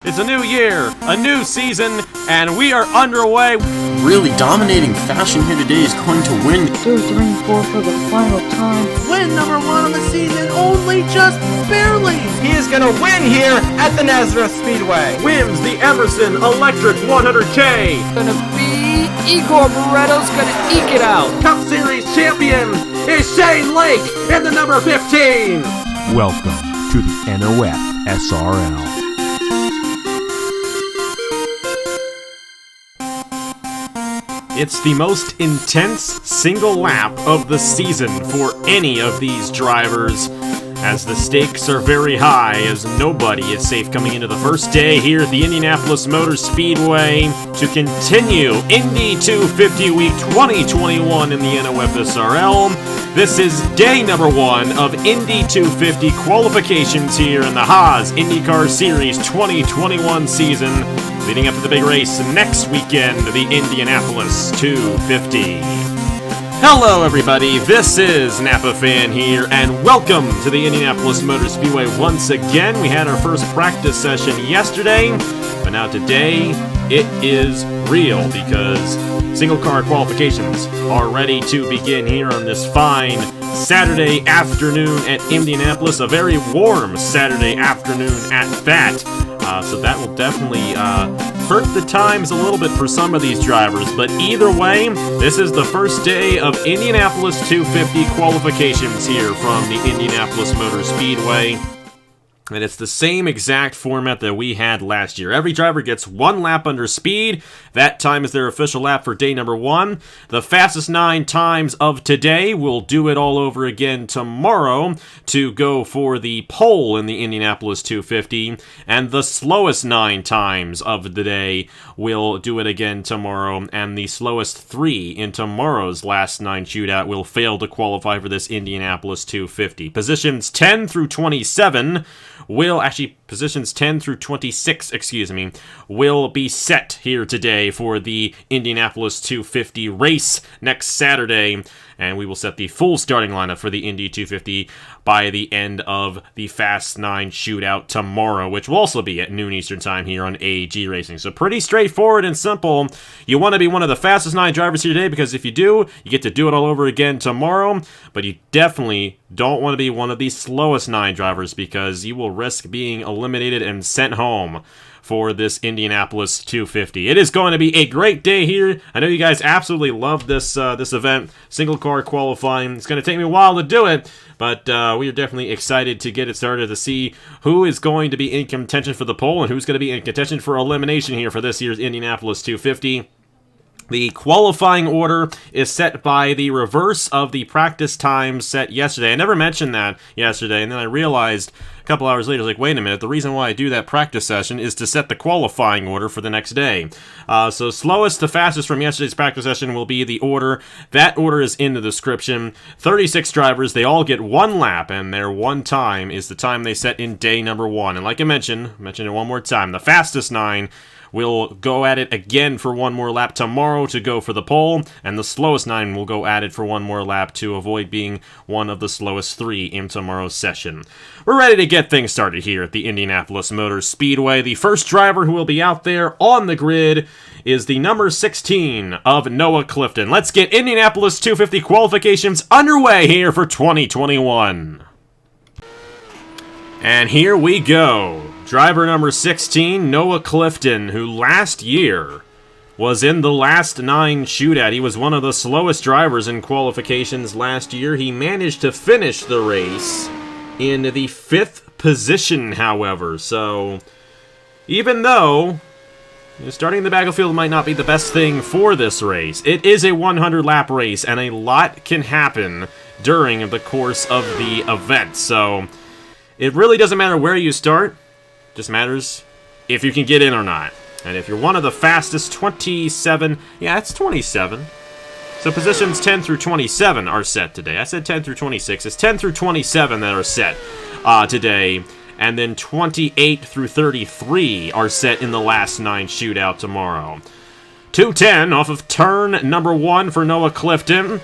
It's a new year, a new season, and we are underway. Really dominating fashion here today is going to win. 2-3-4 for the final time. Win number 1 on the season, only just barely. He is going to win here at the Nazareth Speedway. Wins the Emerson Electric 100K. Gonna be Igor Barreto's gonna eke it out. Cup Series champion is Shane Lake in the number 15. Welcome to the NOFSRL. It's the most intense single lap of the season for any of these drivers, as the stakes are very high, as nobody is safe coming into the first day here at the Indianapolis Motor Speedway to continue Indy 250 Week 2021 in the NOFSRL. This is day number 1 of Indy 250 qualifications here in the Haas IndyCar Series 2021 season, leading up to the big race next weekend, the Indianapolis 250. Hello everybody, this is Napa Fan here, and welcome to the Indianapolis Motor Speedway once again. We had our first practice session yesterday, but now today it is real because single car qualifications are ready to begin here on this fine Saturday afternoon at Indianapolis, a very warm Saturday afternoon at that. So that will definitely hurt the times a little bit for some of these drivers. But either way, this is the first day of Indianapolis 250 qualifications here from the Indianapolis Motor Speedway. And it's the same exact format that we had last year. Every driver gets 1 lap under speed. That time is their official lap for day number 1. The fastest 9 times of today will do it all over again tomorrow to go for the pole in the Indianapolis 250. And the slowest 9 times of the day will do it again tomorrow. And the slowest 3 in tomorrow's last 9 shootout will fail to qualify for this Indianapolis 250. Positions 10 through 27 positions 10 through 26, will be set here today for the Indianapolis 250 race next Saturday, and we will set the full starting lineup for the Indy 250 by the end of the Fast 9 shootout tomorrow, which will also be at noon Eastern time here on AG Racing. So pretty straightforward and simple. You want to be one of the fastest 9 drivers here today, because if you do, you get to do it all over again tomorrow, but you definitely don't want to be one of the slowest 9 drivers, because you will risk being eliminated and sent home for this Indianapolis 250. It is going to be a great day here. I know you guys absolutely love this event, single car qualifying. It's going to take me a while to do it, but we are definitely excited to get it started, to see who is going to be in contention for the pole and who's going to be in contention for elimination here for this year's Indianapolis 250. The qualifying order is set by the reverse of the practice time set yesterday. I never mentioned that yesterday, and then I realized a couple hours later, I was like, wait a minute, the reason why I do that practice session is to set the qualifying order for the next day. So slowest to fastest from yesterday's practice session will be the order. That order is in the description. 36 drivers, they all get 1 lap, and their 1 time is the time they set in day number 1. And like I mentioned it one more time, the fastest 9 will go at it again for 1 more lap tomorrow to go for the pole, and the slowest 9 will go at it for 1 more lap to avoid being one of the slowest 3 in tomorrow's session. We're ready to get things started here at the Indianapolis Motor Speedway. The first driver who will be out there on the grid is the number 16 of Noah Clifton. Let's get Indianapolis 250 qualifications underway here for 2021. And here we go. Driver number 16, Noah Clifton, who last year was in the last 9 shootout. He was one of the slowest drivers in qualifications last year. He managed to finish the race in the 5th position, however. So, even though starting in the battlefield might not be the best thing for this race, it is a 100-lap race, and a lot can happen during the course of the event. So, it really doesn't matter where you start. Just matters if you can get in or not. And if you're one of the fastest 27, yeah, it's 27. So positions 10 through 27 are set today. I said 10 through 26. It's 10 through 27 that are set today. And then 28 through 33 are set in the last 9 shootout tomorrow. 210 off of turn number 1 for Noah Clifton.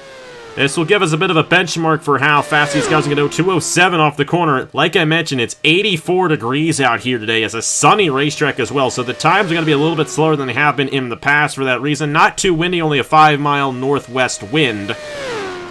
This will give us a bit of a benchmark for how fast these guys can go. 207 off the corner. Like I mentioned, it's 84 degrees out here today. It's a sunny racetrack as well, so the times are going to be a little bit slower than they have been in the past for that reason. Not too windy, only a 5-mile northwest wind.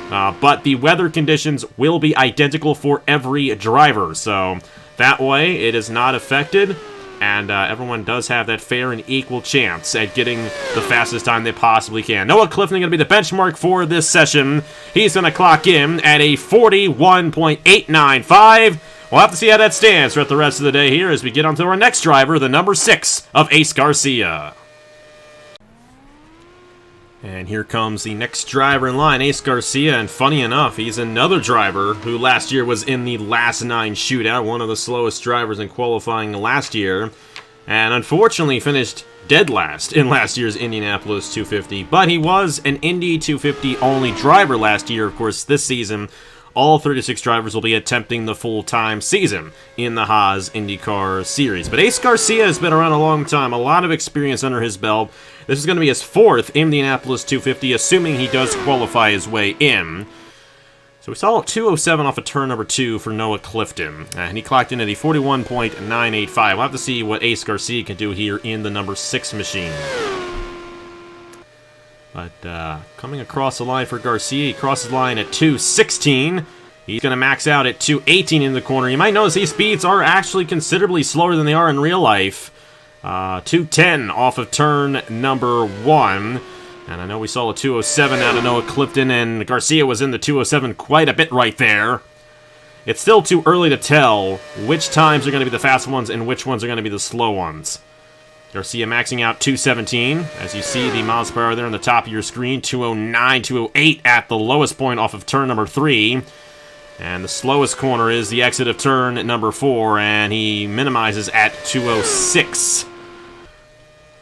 But the weather conditions will be identical for every driver, so that way it is not affected. And everyone does have that fair and equal chance at getting the fastest time they possibly can. Noah Clifton going to be the benchmark for this session. He's going to clock in at a 41.895. We'll have to see how that stands throughout the rest of the day here as we get on to our next driver, the number 6 of Ace Garcia. And here comes the next driver in line, Ace Garcia, and funny enough, he's another driver who last year was in the last 9 shootout, one of the slowest drivers in qualifying last year, and unfortunately finished dead last in last year's Indianapolis 250, but he was an Indy 250 only driver last year. Of course, this season, all 36 drivers will be attempting the full-time season in the Haas IndyCar series. But Ace Garcia has been around a long time, a lot of experience under his belt. This is going to be his 4th Indianapolis 250, assuming he does qualify his way in. So we saw a 207 off of turn number 2 for Noah Clifton, and he clocked in at a 41.985. We'll have to see what Ace Garcia can do here in the number 6 machine. But coming across the line for Garcia, he crosses the line at 216. He's going to max out at 218 in the corner. You might notice these speeds are actually considerably slower than they are in real life. 210 off of turn number 1. And I know we saw a 207 out of Noah Clifton, and Garcia was in the 207 quite a bit right there. It's still too early to tell which times are going to be the fast ones and which ones are going to be the slow ones. Garcia maxing out 217. As you see the miles per hour there on the top of your screen, 209, 208 at the lowest point off of turn number 3. And the slowest corner is the exit of turn number 4, and he minimizes at 206.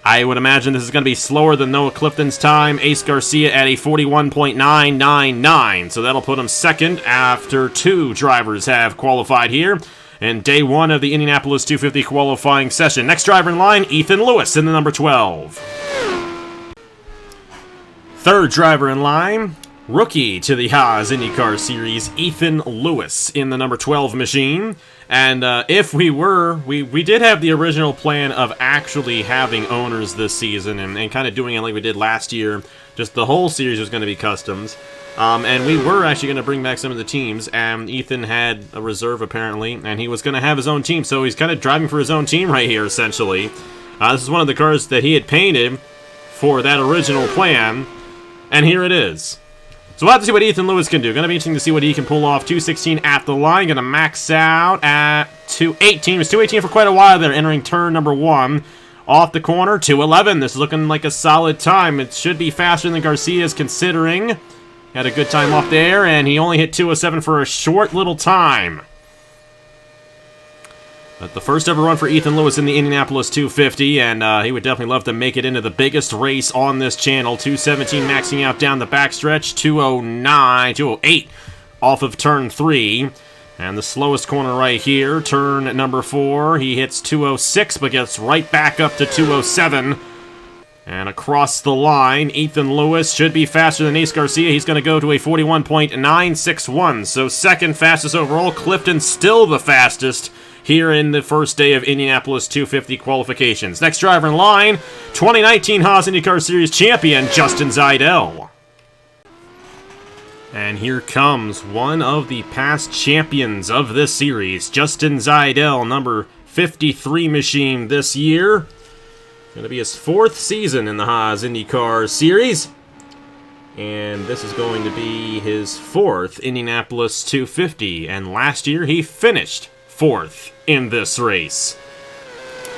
I would imagine this is going to be slower than Noah Clifton's time. Ace Garcia at a 41.999, so that'll put him second after 2 drivers have qualified here in day 1 of the Indianapolis 250 qualifying session. Next driver in line, Ethan Lewis in the number 12. Third driver in line, rookie to the Haas IndyCar Series, Ethan Lewis in the number 12 machine. And if we did have the original plan of actually having owners this season and kind of doing it like we did last year. Just the whole series was going to be customs. And we were actually going to bring back some of the teams. And Ethan had a reserve, apparently, and he was going to have his own team. So he's kind of driving for his own team right here, essentially. This is one of the cars that he had painted for that original plan. And here it is. So we'll have to see what Ethan Lewis can do. Going to be interesting to see what he can pull off. 216 at the line. Going to max out at 218. It was 218 for quite a while there, entering turn number 1. Off the corner, 211. This is looking like a solid time. It should be faster than Garcia's considering. Had a good time off there, and he only hit 207 for a short little time. But the first ever run for Ethan Lewis in the Indianapolis 250, and he would definitely love to make it into the biggest race on this channel. 217 maxing out down the backstretch, 209, 208 off of turn 3. And the slowest corner right here, turn number 4, he hits 206, but gets right back up to 207. And across the line, Ethan Lewis should be faster than Ace Garcia. He's going to go to a 41.961, so second fastest overall. Clifton still the fastest here in the first day of Indianapolis 250 qualifications. Next driver in line, 2019 Haas IndyCar Series champion, Justin Zajdel. And here comes one of the past champions of this series, Justin Zajdel, number 53 machine this year. Going to be his 4th season in the Haas IndyCar Series. And this is going to be his 4th Indianapolis 250. And last year he finished 4th in this race.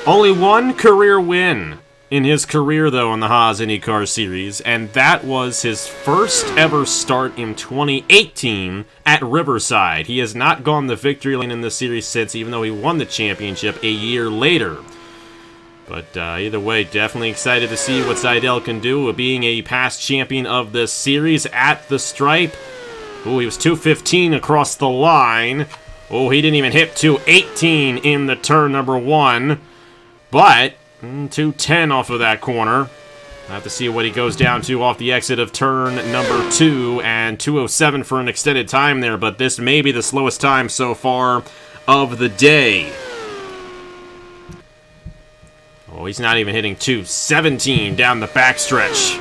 Only one career win in his career, though, in the Haas IndyCar Series, and that was his first ever start in 2018 at Riverside. He has not gone the victory lane in this series since, even though he won the championship a year later. But either way, definitely excited to see what Siedel can do with being a past champion of this series at the stripe. Oh, he was 215 across the line. Oh, he didn't even hit 218 in the turn number 1. But 210 off of that corner. We'll have to see what he goes down to off the exit of turn number 2, and 2:07 for an extended time there, but this may be the slowest time so far of the day. Oh, he's not even hitting 2:17 down the backstretch.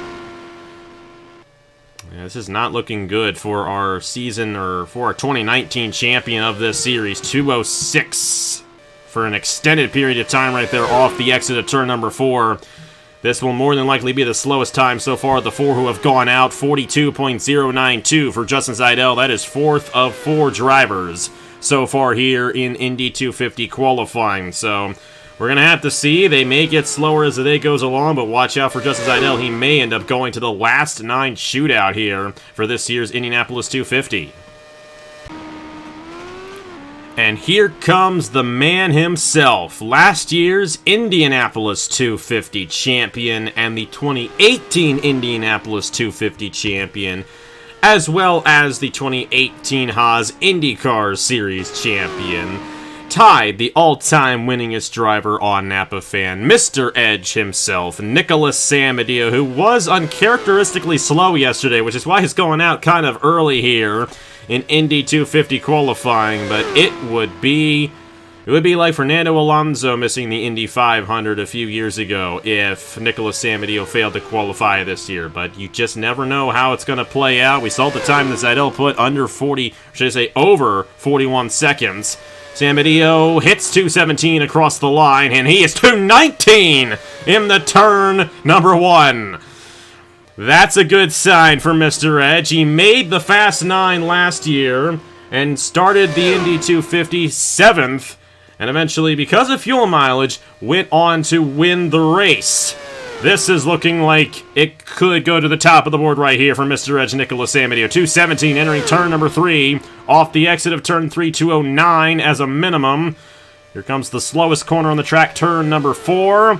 Yeah, this is not looking good for our season, or for our 2019 champion of this series. 2:06 for an extended period of time right there off the exit of turn number 4. This will more than likely be the slowest time so far of the 4 who have gone out. 42.092 for Justin Zajdel. That is 4th of 4 drivers so far here in Indy 250 qualifying. So we're going to have to see. They may get slower as the day goes along, but watch out for Justin Zajdel. He may end up going to the last 9 shootout here for this year's Indianapolis 250. And here comes the man himself, last year's Indianapolis 250 champion and the 2018 Indianapolis 250 champion, as well as the 2018 Haas IndyCar Series champion. Tied the all-time winningest driver on Napa Fan, Mr. Edge himself, Nicolas Samudio, who was uncharacteristically slow yesterday, which is why he's going out kind of early here in Indy 250 qualifying, but it would be like Fernando Alonso missing the Indy 500 a few years ago if Nicolas Samudio failed to qualify this year, but you just never know how it's going to play out. We saw the time that Zajdel put over 41 seconds. Samudio hits 2:17 across the line, and he is 2:19 in the turn number 1. That's a good sign for Mr. Edge. He made the Fast 9 last year and started the Indy 250 7th, and eventually, because of fuel mileage, went on to win the race. This is looking like it could go to the top of the board right here for Mr. Edge, Nicolas Samudio. 2:17 entering turn number 3. Off the exit of turn 3, 2:09 as a minimum. Here comes the slowest corner on the track, turn number 4.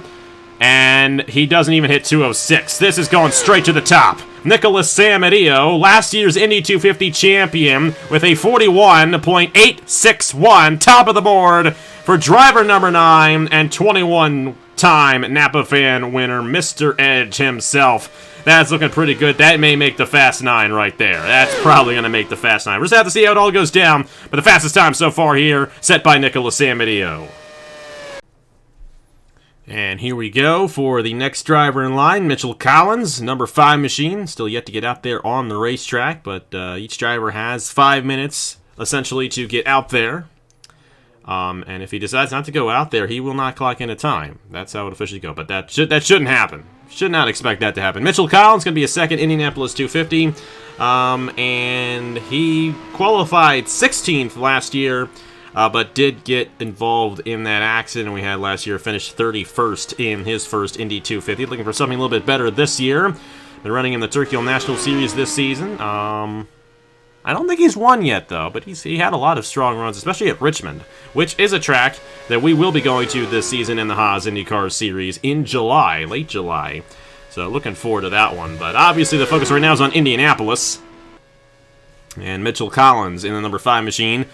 And he doesn't even hit 2:06. This is going straight to the top. Nicolas Samudio, last year's Indy 250 champion, with a 41.861, top of the board for driver number 9 and 21-time Napa Fan winner, Mr. Edge himself. That's looking pretty good. That may make the Fast 9 right there. That's probably going to make the Fast 9. We'll just have to see how it all goes down. But the fastest time so far here, set by Nicolas Samudio. And here we go for the next driver in line, Mitchell Collins, number 5 machine. Still yet to get out there on the racetrack, but each driver has 5 minutes, essentially, to get out there. And if he decides not to go out there, he will not clock in a time. That's how it officially goes, but that shouldn't happen. Should not expect that to happen. Mitchell Collins going to be a second Indianapolis 250, and he qualified 16th last year. But did get involved in that accident we had last year. Finished 31st in his first Indy 250. Looking for something a little bit better this year. They're running in the Turkey Hill National Series this season. I don't think he's won yet, though, but he had a lot of strong runs, especially at Richmond, which is a track that we will be going to this season in the Haas IndyCar Series in July, late July. So looking forward to that one. But obviously the focus right now is on Indianapolis. And Mitchell Collins in the number 5 machine.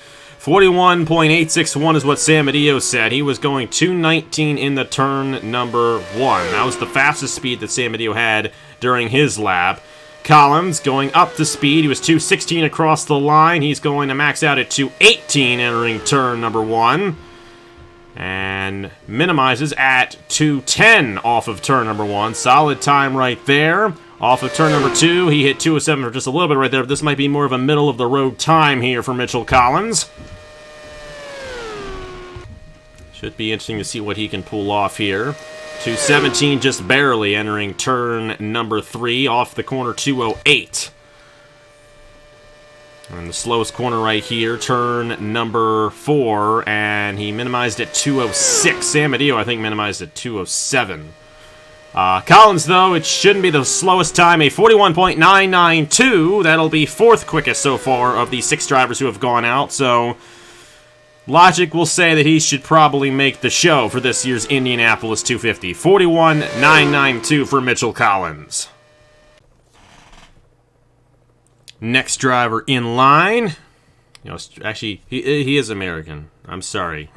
41.861 is what Samudio said. He was going 2:19 in the turn number 1. That was the fastest speed that Samudio had during his lap. Collins going up to speed. He was 2:16 across the line. He's going to max out at 2:18 entering turn number 1. And minimizes at 2:10 off of turn number 1. Solid time right there. Off of turn number 2, he hit 2:07 for just a little bit right there, but this might be more of a middle-of-the-road time here for Mitchell Collins. Should be interesting to see what he can pull off here. 2:17 just barely entering turn number 3, off the corner 2:08. And the slowest corner right here, turn number 4, and he minimized at 2:06. Samudio, I think, minimized at 2:07. Collins, though, it shouldn't be the slowest time, a 41.992. That'll be 4th quickest so far of the 6 drivers who have gone out, so logic will say that he should probably make the show for this year's Indianapolis 250. 41.992 for Mitchell Collins. Next driver in line. Actually, he is American. I'm sorry.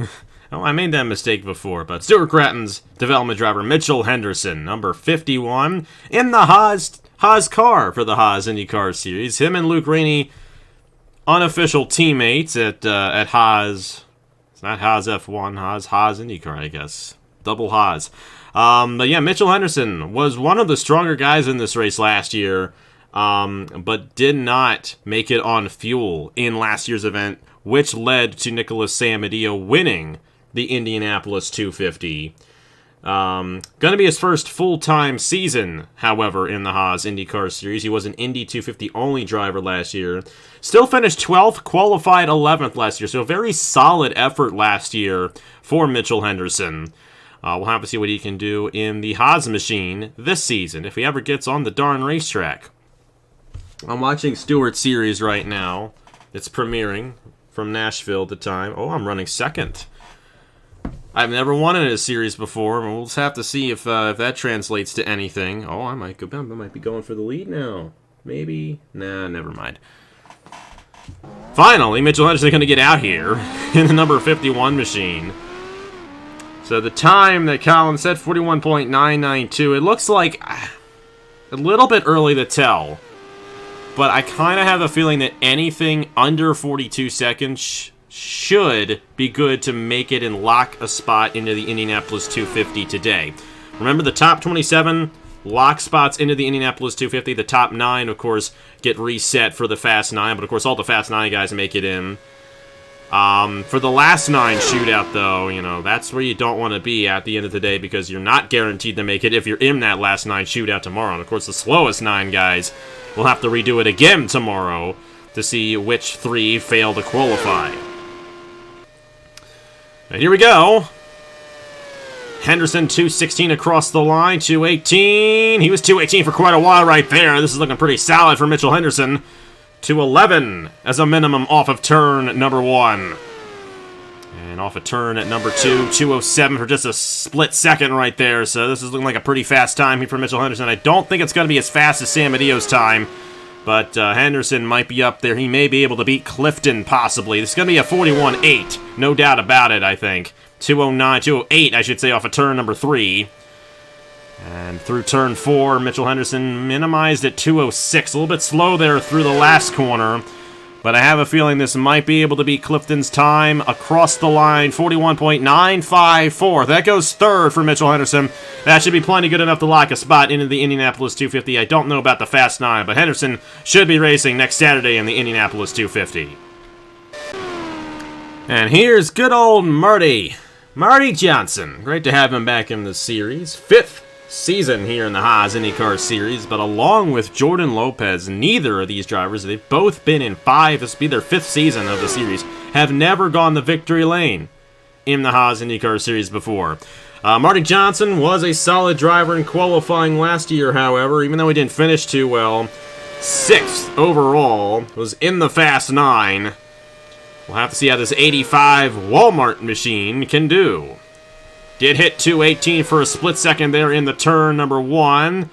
Oh, I made that mistake before, but Stuart Gratton's development driver, Mitchell Henderson, number 51, in the Haas car for the Haas IndyCar Series. Him and Luke Rainey, unofficial teammates at Haas. It's not Haas F1, Haas IndyCar, I guess. Double Haas. But yeah, Mitchell Henderson was one of the stronger guys in this race last year, but did not make it on fuel in last year's event, which led to Nicolas Samudio winning the Indianapolis 250. Going to be his first full-time season, however, in the Haas IndyCar Series. He was an Indy 250 only driver last year. Still finished 12th, qualified 11th last year, so a very solid effort last year for Mitchell Henderson. We'll have to see what he can do in the Haas machine this season, if he ever gets on the darn racetrack. I'm watching Stewart's series right now. It's premiering from Nashville at the time. Oh, I'm running second. I've never won in a series before, and we'll just have to see if that translates to anything. Oh, I might be going for the lead now. Maybe. Nah, never mind. Finally, Mitchell Henderson going to get out here in the number 51 machine. So the time that Colin said, 41.992. It looks like a little bit early to tell, but I kind of have a feeling that anything under 42 seconds should be good to make it and lock a spot into the Indianapolis 250 today. Remember, the top 27 lock spots into the Indianapolis 250. The top 9, of course, get reset for the Fast 9, but of course all the Fast 9 guys make it in. For the last 9 shootout, though, you know, that's where you don't want to be at the end of the day, because you're not guaranteed to make it if you're in that last 9 shootout tomorrow. And of course, the slowest 9 guys will have to redo it again tomorrow to see which 3 fail to qualify. Now, here we go. Henderson, 2:16 across the line, 2:18. He was 2:18 for quite a while right there. This is looking pretty solid for Mitchell Henderson. 2:11 as a minimum off of turn number 1. And off of turn at number 2, 2:07 for just a split second right there. So this is looking like a pretty fast time here for Mitchell Henderson. I don't think it's going to be as fast as Samudio's time, but Henderson might be up there. He may be able to beat Clifton, possibly. This is going to be a 41.8, no doubt about it, I think. 2:09, 2:08, I should say, off of turn number 3. And through turn 4, Mitchell Henderson minimized at 2:06. A little bit slow there through the last corner. But I have a feeling this might be able to beat Clifton's time across the line. 41.954. That goes third for Mitchell Henderson. That should be plenty good enough to lock a spot into the Indianapolis 250. I don't know about the Fast 9, but Henderson should be racing next Saturday in the Indianapolis 250. And here's good old Marty Johnson. Great to have him back in the series. 5th season here in the Haas IndyCar Series, but along with Jordan Lopez, neither of these drivers, they've both been in 5, this will be their 5th season of the series, have never gone the victory lane in the Haas IndyCar Series before. Marty Johnson was a solid driver in qualifying last year, however, even though he didn't finish too well. 6th overall, was in the Fast 9. We'll have to see how this 85 Walmart machine can do. Did hit 2:18 for a split second there in the turn number 1.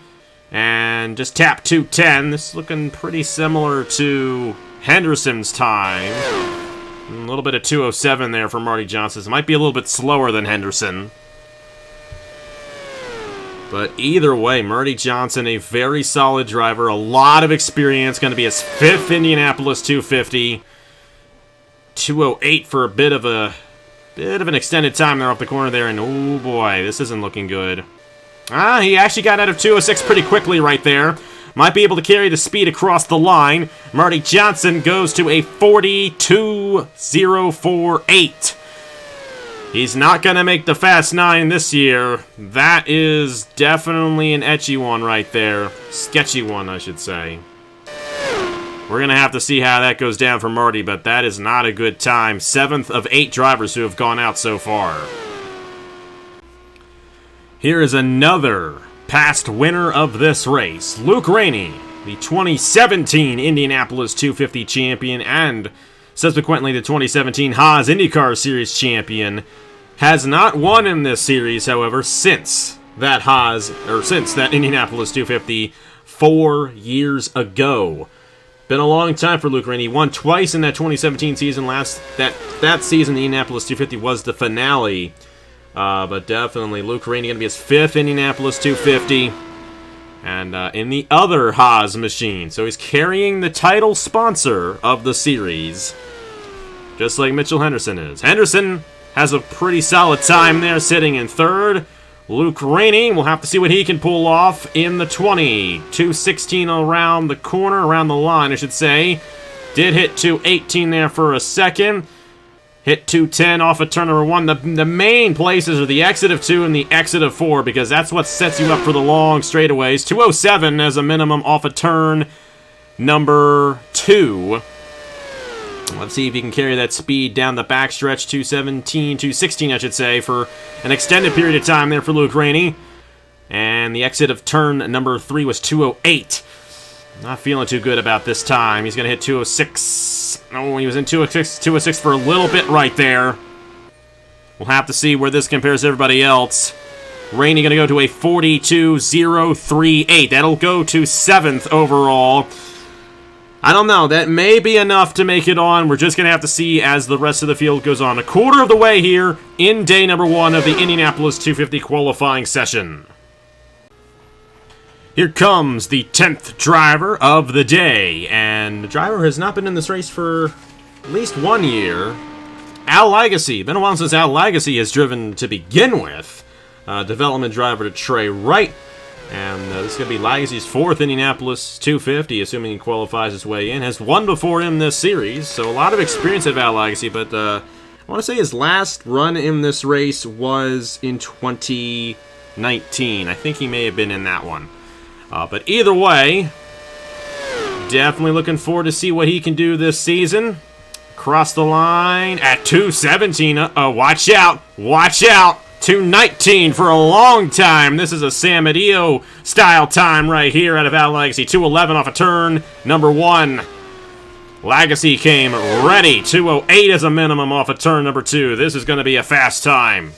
And just tapped 2:10. This is looking pretty similar to Henderson's time. A little bit of 2:07 there for Marty Johnson. It might be a little bit slower than Henderson. But either way, Marty Johnson, a very solid driver. A lot of experience. Going to be his 5th Indianapolis 250. 2:08 for a bit of an extended time there off the corner there, and oh boy, this isn't looking good. He actually got out of 2:06 pretty quickly right there. Might be able to carry the speed across the line. Marty Johnson goes to a 42.048. He's not going to make the Fast 9 this year. That is definitely an etchy one right there. Sketchy one, I should say. We're going to have to see how that goes down for Marty, but that is not a good time. 7th of 8 drivers who have gone out so far. Here is another past winner of this race. Luke Rainey, the 2017 Indianapolis 250 champion and subsequently the 2017 Haas IndyCar Series champion, has not won in this series, however, since that Indianapolis 250 4 years ago. Been a long time for Luke Rainey. He won twice in that 2017 season. That season, the Indianapolis 250 was the finale. But definitely Luke Rainey going to be his 5th Indianapolis 250. And in the other Haas machine. So he's carrying the title sponsor of the series. Just like Mitchell Henderson is. Henderson has a pretty solid time there, sitting in 3rd. Luke Rainey, we'll have to see what he can pull off in the 20. 216 around the corner, around the line, I should say. Did hit 218 there for a second. Hit 210 off of turn number 1. The main places are the exit of 2 and the exit of 4, because that's what sets you up for the long straightaways. 207 as a minimum off of turn number 2. Let's see if he can carry that speed down the backstretch. 216, I should say, for an extended period of time there for Luke Rainey. And the exit of turn number 3 was 208. Not feeling too good about this time. He's going to hit 206. Oh, he was in 206 for a little bit right there. We'll have to see where this compares to everybody else. Rainey going to go to a 42.038. That'll go to 7th overall. I don't know. That may be enough to make it on. We're just going to have to see as the rest of the field goes on. A quarter of the way here in day number 1 of the Indianapolis 250 qualifying session. Here comes the 10th driver of the day. And the driver has not been in this race for at least 1 year. Lagasee. Been a while since Lagasee has driven to begin with. Development driver to Trey Wright. And this is going to be Lagasee's 4th Indianapolis 250, assuming he qualifies his way in. Has won before him this series, so a lot of experience at Lagasee, but I want to say his last run in this race was in 2019. I think he may have been in that one. But either way, definitely looking forward to see what he can do this season. Cross the line at 217. Watch out! Watch out! 219 for a long time. This is a Samudio style time right here out of Lagasee. 211 off a turn number 1. Lagasee came ready. 208 as a minimum off a turn number 2. This is going to be a fast time.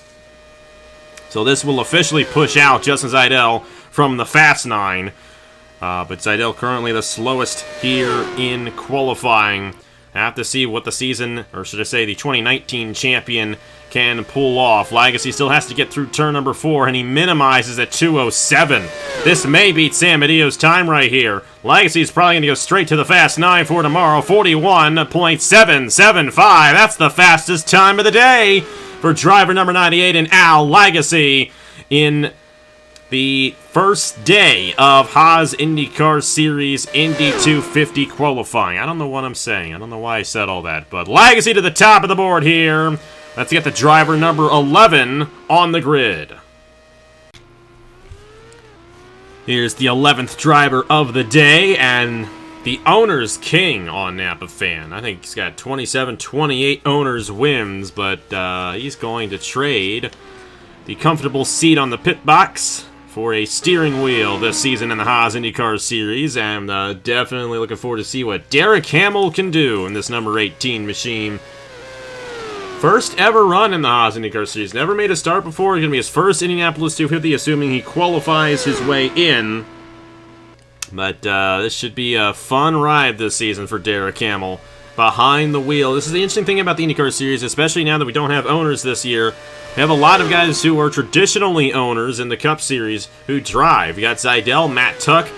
So this will officially push out Justin Zajdel from the Fast 9. But Zajdel currently the slowest here in qualifying. I have to see what the season, or should I say the 2019 champion, can pull off. Lagasee still has to get through turn number 4, and he minimizes at 207. This may beat Samudio's time right here. Lagasee is probably going to go straight to the Fast 9 for tomorrow. 41.775. That's the fastest time of the day for driver number 98 in Lagasee in the first day of Haas IndyCar Series Indy 250 qualifying. I don't know what I'm saying. I don't know why I said all that, but Lagasee to the top of the board here. Let's get the driver number 11 on the grid. Here's the 11th driver of the day, and the owner's king on Napa Fan. I think he's got 27, 28 owner's wins, but he's going to trade the comfortable seat on the pit box for a steering wheel this season in the Haas IndyCar Series, and definitely looking forward to see what Derek Hamill can do in this number 18 machine. First ever run in the Haas IndyCar Series. Never made a start before. It's going to be his first Indianapolis 250, assuming he qualifies his way in. But this should be a fun ride this season for Derek Hamill behind the wheel. This is the interesting thing about the IndyCar Series, especially now that we don't have owners this year. We have a lot of guys who are traditionally owners in the Cup Series who drive. You got Zajdel, Matt Tuck,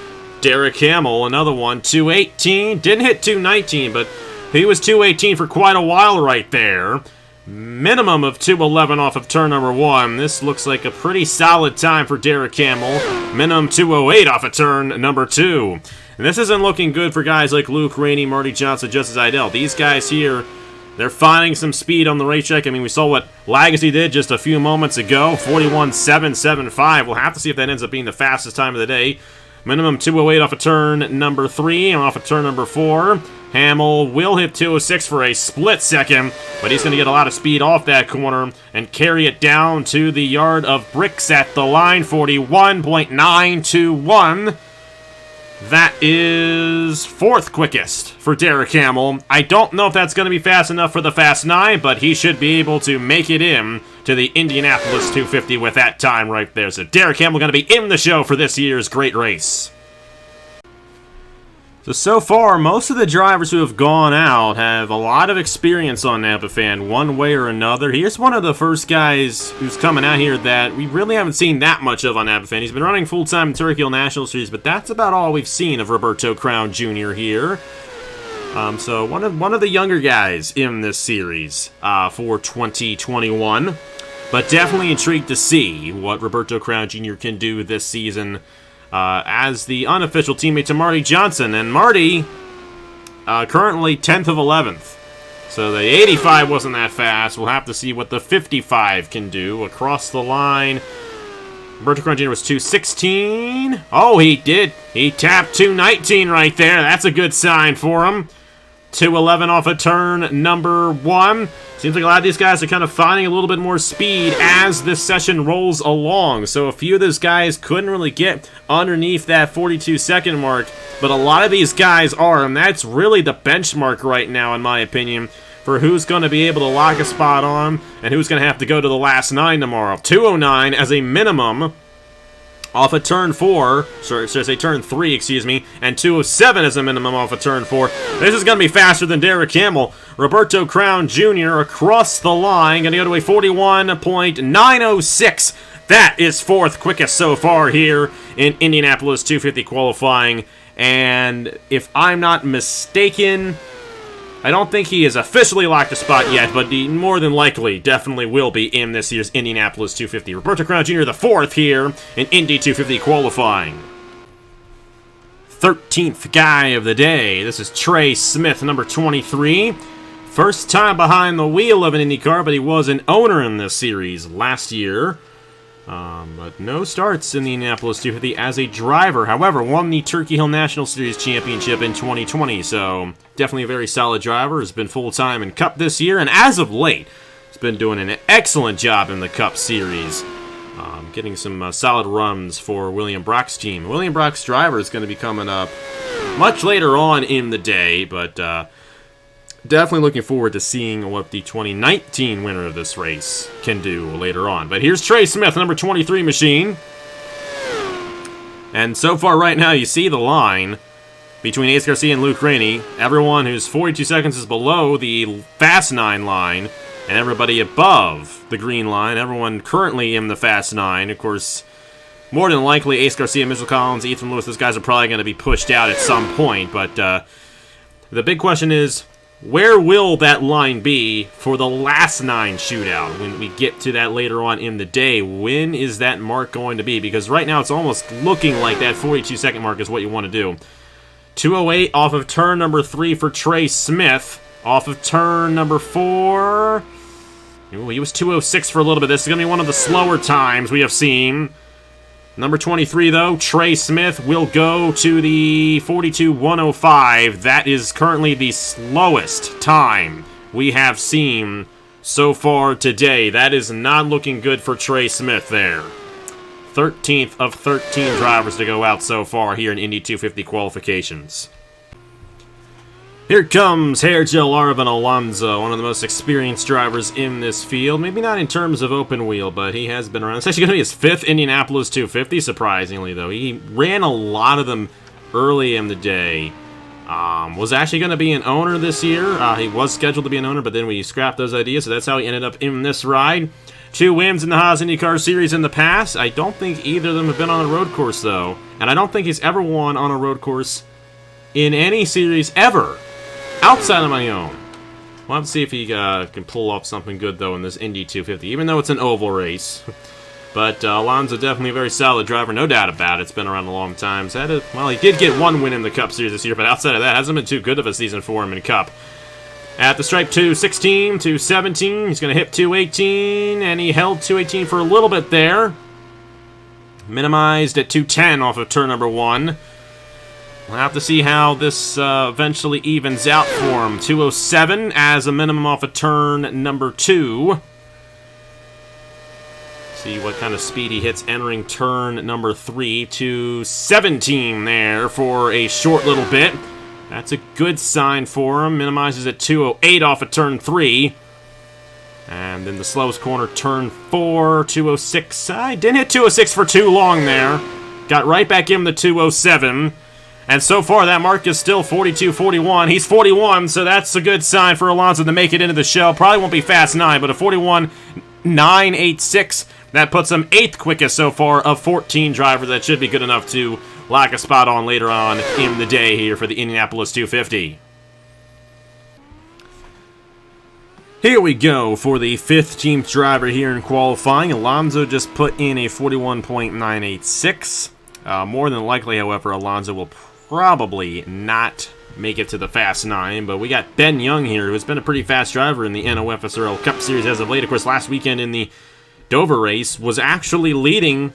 Derek Hamill, another one, 218. Didn't hit 219, but he was 218 for quite a while right there. Minimum of 211 off of turn number 1. This looks like a pretty solid time for Derek Hamill. Minimum 208 off of turn number 2. And this isn't looking good for guys like Luke Rainey, Marty Johnson, Justin Zajdel. These guys here, they're finding some speed on the racetrack. I mean, we saw what Lagasee did just a few moments ago. 41.775. We'll have to see if that ends up being the fastest time of the day. Minimum 208 off of turn number 3 and off of turn number 4. Hamill will hit 206 for a split second, but he's going to get a lot of speed off that corner and carry it down to the yard of bricks at the line. 41.921. That is 4th quickest for Derek Hamill. I don't know if that's going to be fast enough for the Fast 9, but he should be able to make it in to the Indianapolis 250 with that time right there. So Derek Hamill going to be in the show for this year's great race. So far, most of the drivers who have gone out have a lot of experience on Napa one way or another. Here's one of the first guys who's coming out here that we really haven't seen that much of on Napa. He's been running full-time in Turkey Hill National Series, but that's about all we've seen of Roberto Crown Jr. here. So one of the younger guys in this series for 2021. But definitely intrigued to see what Roberto Crown Jr. can do this season as the unofficial teammate to Marty Johnson. And Marty, currently 10th of 11th. So the 85 wasn't that fast. We'll have to see what the 55 can do across the line. Roberto Crown Jr. was 216. Oh, he did. He tapped 219 right there. That's a good sign for him. 211 off of turn number 1. Seems like a lot of these guys are kind of finding a little bit more speed as this session rolls along. So a few of those guys couldn't really get underneath that 42-second mark, but a lot of these guys are, and that's really the benchmark right now, in my opinion, for who's going to be able to lock a spot on and who's going to have to go to the last 9 tomorrow. 209 as a minimum off of turn 4, sorry, should I say turn 3, excuse me, and 207 as a minimum off of turn 4. This is going to be faster than Derek Hamill. Roberto Crown Jr. across the line, going to go to a 41.906. That is 4th quickest so far here in Indianapolis 250 qualifying, and if I'm not mistaken, I don't think he has officially locked a spot yet, but he more than likely definitely will be in this year's Indianapolis 250. Roberto Crown Jr., the 4th here in Indy 250 qualifying. 13th guy of the day. This is Trey Smith, number 23. First time behind the wheel of an IndyCar, but he was an owner in this series last year. But no starts in the Indianapolis 250 as a driver. However, won the Turkey Hill National Series Championship in 2020, so definitely a very solid driver. Has been full-time in Cup this year, and as of late, has been doing an excellent job in the Cup Series. Getting some solid runs for William Brock's team. William Brock's driver is going to be coming up much later on in the day, but definitely looking forward to seeing what the 2019 winner of this race can do later on. But here's Trey Smith, number 23 machine. And so far right now, you see the line between Ace Garcia and Luke Rainey. Everyone who's 42 seconds is below the Fast 9 line, and everybody above the green line. Everyone currently in the Fast 9. Of course, more than likely, Ace Garcia, Mitchell Collins, Ethan Lewis, those guys are probably going to be pushed out at some point. But the big question is, where will that line be for the last 9 shootout when we get to that later on in the day? When is that mark going to be? Because right now it's almost looking like that 42-second mark is what you want to do. 208 off of turn number 3 for Trey Smith. Off of turn number 4. Ooh, he was 206 for a little bit. This is going to be one of the slower times we have seen. Number 23, though, Trey Smith will go to the 42.105. That is currently the slowest time we have seen so far today. That is not looking good for Trey Smith there. 13th of 13 drivers to go out so far here in Indy 250 qualifications. Here comes Hierjel Arvin Alonso, one of the most experienced drivers in this field. Maybe not in terms of open wheel, but he has been around. It's actually going to be his 5th Indianapolis 250, surprisingly, though. He ran a lot of them early in the day. Was actually going to be an owner this year. He was scheduled to be an owner, but then we scrapped those ideas, so that's how he ended up in this ride. 2 wins in the Haas IndyCar Series in the past. I don't think either of them have been on a road course, though. And I don't think he's ever won on a road course in any series ever. Outside of my own. We'll have to see if he can pull off something good, though, in this Indy 250, even though it's an oval race. But Alonso definitely a very solid driver, no doubt about it. It's been around a long time. Well, he did get 1 win in the Cup Series this year, but outside of that, hasn't been too good of a season for him in Cup. At the stripe, 216, 217. He's going to hit 218, and he held 218 for a little bit there. Minimized at 210 off of turn number 1. We'll have to see how this eventually evens out for him. 207 as a minimum off of turn number 2. See what kind of speed he hits entering turn number 3. 217 there for a short little bit. That's a good sign for him. Minimizes at 208 off of turn 3. And then the slowest corner, turn 4, 206. I didn't hit 206 for too long there. Got right back in the 207. And so far, that mark is still 42-41. He's 41, so that's a good sign for Alonso to make it into the show. Probably won't be fast 9, but a 41.986. That puts him 8th quickest so far of 14 drivers. That should be good enough to lock a spot on later on in the day here for the Indianapolis 250. Here we go for the 15th driver here in qualifying. Alonso just put in a 41.986. More than likely, however, Alonso will probably not make it to the Fast 9, but we got Ben Young here, who's been a pretty fast driver in the NOFSRL Cup Series as of late. Of course, last weekend in the Dover race was actually leading,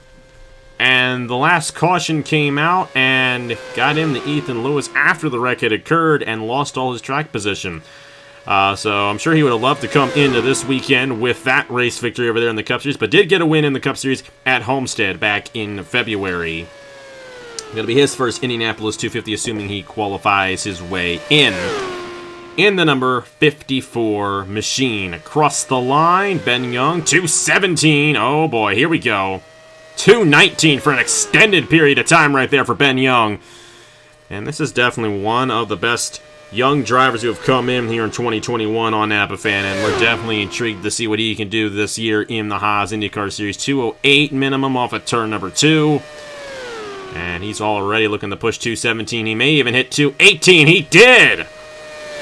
and the last caution came out and got him to Ethan Lewis after the wreck had occurred and lost all his track position. So I'm sure he would have loved to come into this weekend with that race victory over there in the Cup Series, but did get a win in the Cup Series at Homestead back in February. Going to be his first Indianapolis 250, assuming he qualifies his way in the number 54 machine. Across the line, Ben Young, 217. Oh boy, here we go. 219 for an extended period of time right there for Ben Young. And this is definitely one of the best young drivers who have come in here in 2021 on Alphabe, and we're definitely intrigued to see what he can do this year in the Haas IndyCar Series. 208 minimum off of turn number 2. And he's already looking to push 217. He may even hit 218. He did!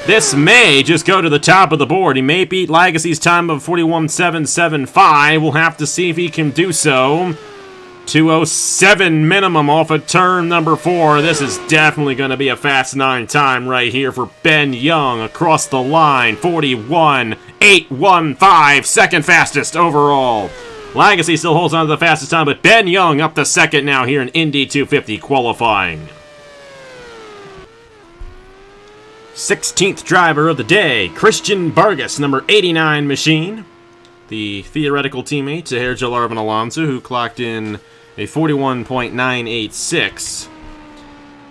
This may just go to the top of the board. He may beat Lagasee's time of 41.775. We'll have to see if he can do so. 207 minimum off of turn number 4. This is definitely going to be a Fast 9 time right here for Ben Young across the line. 41.815, second fastest overall. Lagasee still holds on to the fastest time, but Ben Young up to second now here in Indy 250 qualifying. 16th driver of the day, Christian Vargas, number 89 machine. The theoretical teammate to Hierjel Arvin Alonso, who clocked in a 41.986.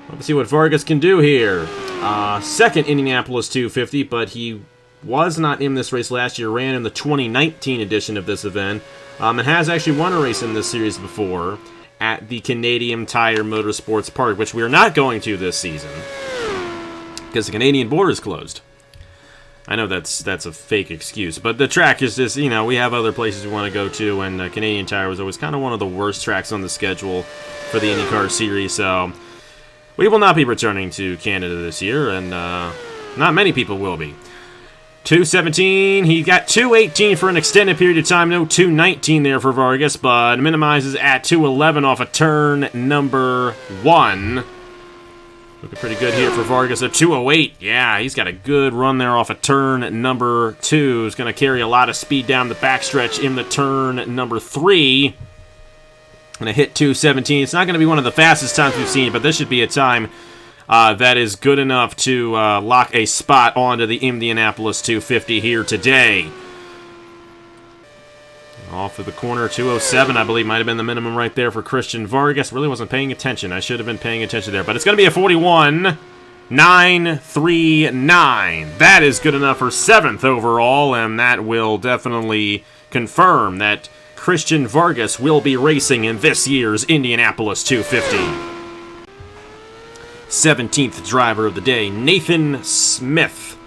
Let's see what Vargas can do here. Second Indianapolis 250, but he was not in this race last year. Ran in the 2019 edition of this event. And has actually won a race in this series before at the Canadian Tire Motorsports Park, which we are not going to this season because the Canadian border is closed. I know that's a fake excuse, but the track is just, you know, we have other places we want to go to, and Canadian Tire was always kind of one of the worst tracks on the schedule for the IndyCar Series, so we will not be returning to Canada this year, and not many people will be. 217, he got 218 for an extended period of time, no 219 there for Vargas, but minimizes at 211 off of turn number 1. Looking pretty good here for Vargas. A 208, yeah, he's got a good run there off of turn number 2. He's going to carry a lot of speed down the backstretch in the turn number 3. Going to hit 217. It's not going to be one of the fastest times we've seen, but this should be a time that is good enough to lock a spot onto the Indianapolis 250 here today. Off of the corner, 207, I believe, might have been the minimum right there for Christian Vargas. Really wasn't paying attention. I should have been paying attention there. But it's going to be a 41.939. That is good enough for 7th overall, and that will definitely confirm that Christian Vargas will be racing in this year's Indianapolis 250. 17th driver of the day, Nathan Smith,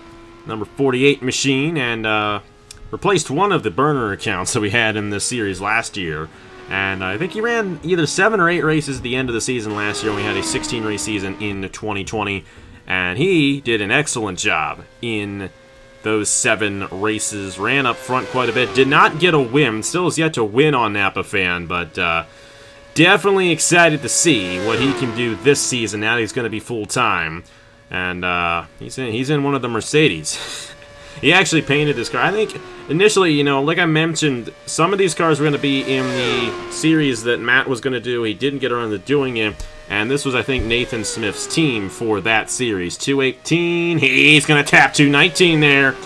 number 48 machine, and replaced one of the burner accounts that we had in this series last year. And I think he ran either 7 or 8 races at the end of the season last year. We had a 16-race season in 2020, and he did an excellent job in those 7 races. Ran up front quite a bit. Did not get a win. Still has yet to win on Napa Fan, but definitely excited to see what he can do this season now that he's going to be full-time. And he's in one of the Mercedes. He actually painted this car. I think initially, you know, like I mentioned, some of these cars were going to be in the series that Matt was going to do. He didn't get around to doing it. And this was, I think, Nathan Smith's team for that series. 218. He's going to tap 219 there.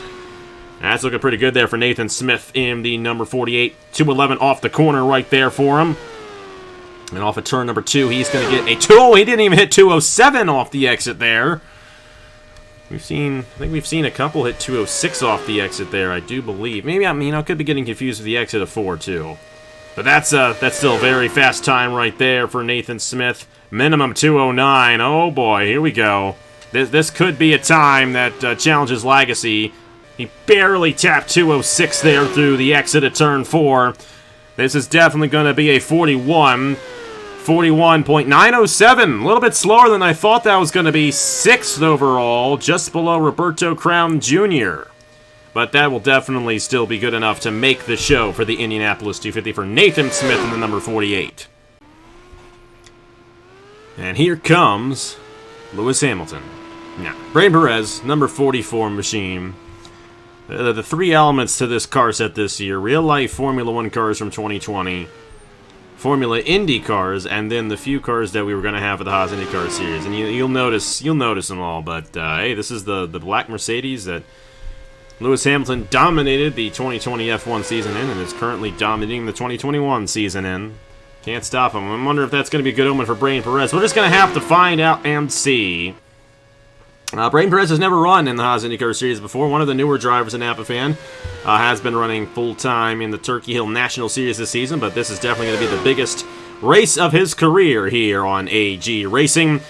That's looking pretty good there for Nathan Smith in the number 48. 211 off the corner right there for him. And off of turn number 2, he's going to get a 2. Oh, he didn't even hit 207 off the exit there. I think we've seen a couple hit 206 off the exit there, I do believe. Maybe, I could be getting confused with the exit of 4, too. But that's still a very fast time right there for Nathan Smith. Minimum 2:09. Oh boy, here we go. This could be a time that challenges Lagasee. He barely tapped 2:06 there through the exit of turn 4. This is definitely going to be a 41. 41.907. A little bit slower than I thought that was going to be. 6th overall, just below Roberto Crown Jr. But that will definitely still be good enough to make the show for the Indianapolis 250 for Nathan Smith in the number 48. And here comes Lewis Hamilton. Now, Bradyn Perez, number 44 machine. The three elements to this car set this year: real-life Formula 1 cars from 2020, Formula Indy cars, and then the few cars that we were going to have for the Haas IndyCar series. And you'll notice them all. But hey, this is the black Mercedes that Lewis Hamilton dominated the 2020 F1 season in, and is currently dominating the 2021 season in. Can't stop him. I wonder if that's going to be a good omen for Bradyn Perez. We're just going to have to find out and see. Bradyn Perez has never run in the Haas IndyCar Series before. One of the newer drivers in Alphabe has been running full-time in the Turkey Hill National Series this season, but this is definitely going to be the biggest race of his career here on AG Racing.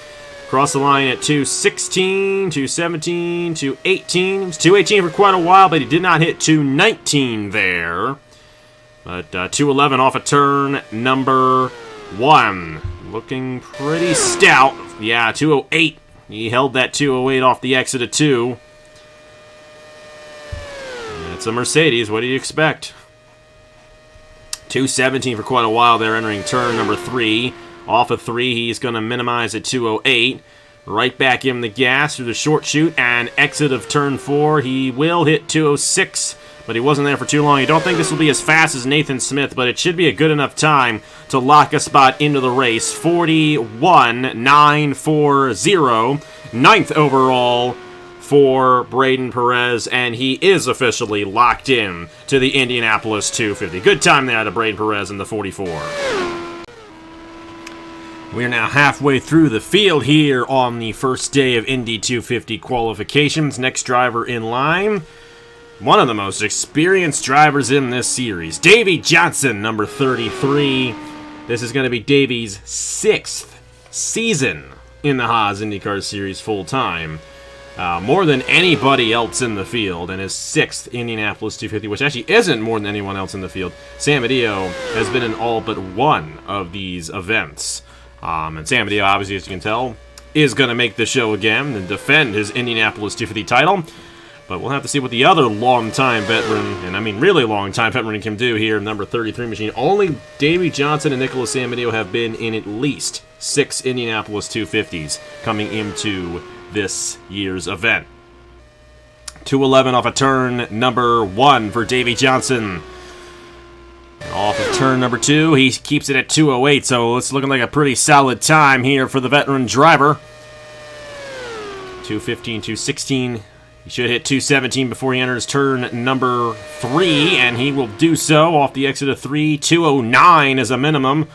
Cross the line at 2:16, 2:17, 2:18. It was 2:18 for quite a while, but he did not hit 2:19 there. But 2:11 off of turn number 1. Looking pretty stout. Yeah, 2:08. He held that 2:08 off the exit of 2. It's a Mercedes. What do you expect? 2:17 for quite a while there, entering turn number 3. Off of 3, he's going to minimize at 2:08. Right back in the gas through the short chute and exit of turn 4. He will hit 2:06, but he wasn't there for too long. You don't think this will be as fast as Nathan Smith, but it should be a good enough time to lock a spot into the race. 41.940, 9th overall for Bradyn Perez, and he is officially locked in to the Indianapolis 250. Good time there to Bradyn Perez in the 44. We are now halfway through the field here on the first day of Indy 250 qualifications. Next driver in line, one of the most experienced drivers in this series, Davey Johnson, number 33. This is going to be Davey's 6th season in the Haas IndyCar Series full-time. More than anybody else in the field, and his 6th Indianapolis 250, which actually isn't more than anyone else in the field. Samudio has been in all but one of these events. And Samudio, obviously, as you can tell, is going to make the show again and defend his Indianapolis 250 title. But we'll have to see what the other long-time veteran, and I mean really long-time veteran, can do here. Number 33 machine. Only Davey Johnson and Nicolas Samudio have been in at least 6 Indianapolis 250s coming into this year's event. 2:11 off of turn number 1 for Davey Johnson. Off of turn number 2, he keeps it at 2:08, so it's looking like a pretty solid time here for the veteran driver. 2:15, 2:16. He should hit 2:17 before he enters turn number 3, and he will do so off the exit of 3. 2:09 is a minimum.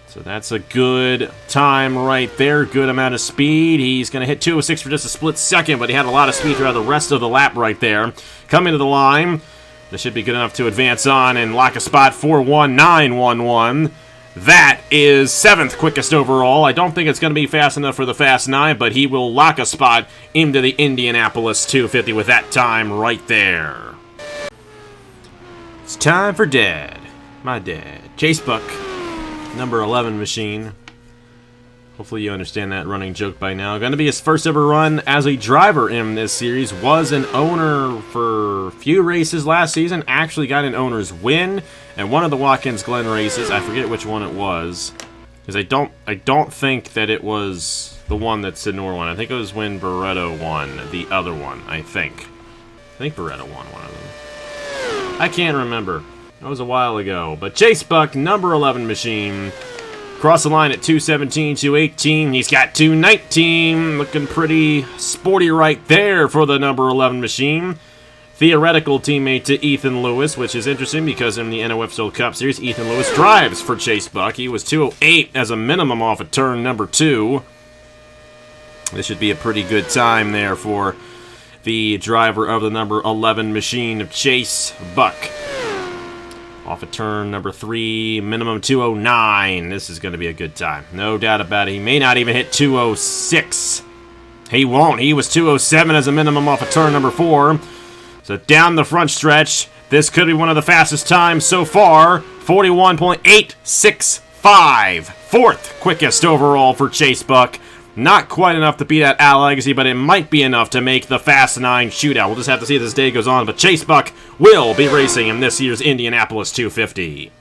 So that's a good time right there. Good amount of speed. He's going to hit 2:06 for just a split second, but he had a lot of speed throughout the rest of the lap right there. Coming to the line. This should be good enough to advance on and lock a spot. 4:19.11. That is 7th quickest overall. I don't think it's going to be fast enough for the Fast 9, but he will lock a spot into the Indianapolis 250 with that time right there. It's time for Dad. My dad. Chase Buck, number 11 machine. Hopefully you understand that running joke by now. Going to be his first ever run as a driver in this series. Was an owner for a few races last season. Actually got an owner's win and one of the Watkins Glen races. I forget which one it was, because I don't think that it was the one that Sidnor won. I think it was when Barreto won the other one. I think Barreto won one of them. I can't remember. That was a while ago. But Chase Buck, number 11 machine. Cross the line at 2:17, 2:18. He's got 2:19. Looking pretty sporty right there for the number 11 machine. Theoretical teammate to Ethan Lewis, which is interesting because in the NOFSRL Cup Series, Ethan Lewis drives for Chase Buck. He was 2:08 as a minimum off of turn number 2. This should be a pretty good time there for the driver of the number 11 machine of Chase Buck. Off of turn number 3, minimum 209. This is going to be a good time. No doubt about it. He may not even hit 206. He won't. He was 207 as a minimum off of turn number 4. So down the front stretch, this could be one of the fastest times so far. 41.865. Fourth quickest overall for Chase Buck. Not quite enough to beat out Lagasee, but it might be enough to make the Fast 9 shootout. We'll just have to see as this day goes on, but Chase Buck will be racing in this year's Indianapolis 250.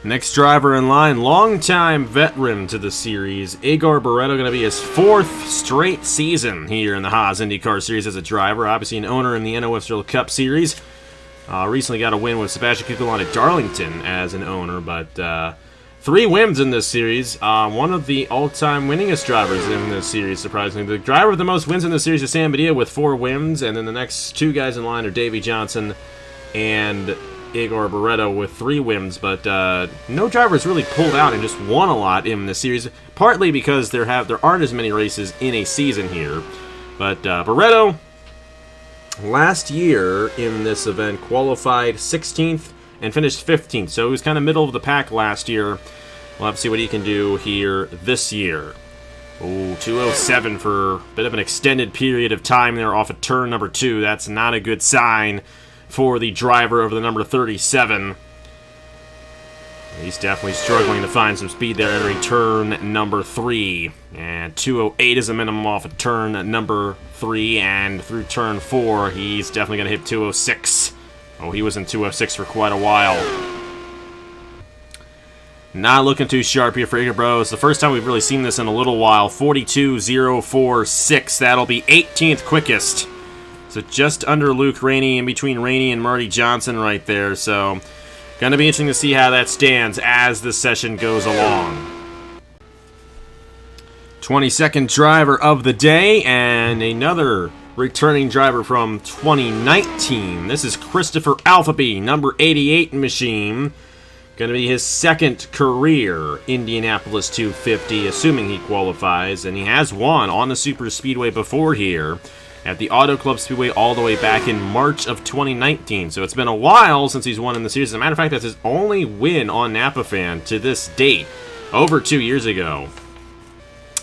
Next driver in line, longtime veteran to the series, Igor Barreto, going to be his 4th straight season here in the Haas IndyCar Series as a driver. Obviously an owner in the NOFSRL Cup Series. Recently got a win with Sebastian at Darlington as an owner, but 3 wins in this series. One of the all-time winningest drivers in this series, surprisingly. The driver with the most wins in the series is Samudio with 4 wins, and then the next 2 guys in line are Davey Johnson and Igor Barreto with 3 wins, but no drivers really pulled out and just won a lot in the series, partly because there aren't as many races in a season here. But Barreto, last year in this event, qualified 16th and finished 15th, so he was kind of middle of the pack last year. We'll have to see what he can do here this year. Ooh, 207 for a bit of an extended period of time there off of turn number 2. That's not a good sign for the driver of the number 37. He's definitely struggling to find some speed there entering turn number 3. And 208 is a minimum off of turn number 3, and through turn 4, he's definitely going to hit 206. Oh, he was in 206 for quite a while. Not looking too sharp here for Igor Barreto. It's the first time we've really seen this in a little while. 42.046. That'll be 18th quickest. So just under Luke Rainey, in between Rainey and Marty Johnson right there. So going to be interesting to see how that stands as the session goes along. 22nd driver of the day, and another returning driver from 2019. This is Christopher Alfveby, number 88 machine. Going to be his 2nd career Indianapolis 250, assuming he qualifies. And he has won on the Super Speedway before here at the Auto Club Speedway all the way back in March of 2019. So it's been a while since he's won in the series. As a matter of fact, that's his only win on Napa Fan to this date, over 2 years ago.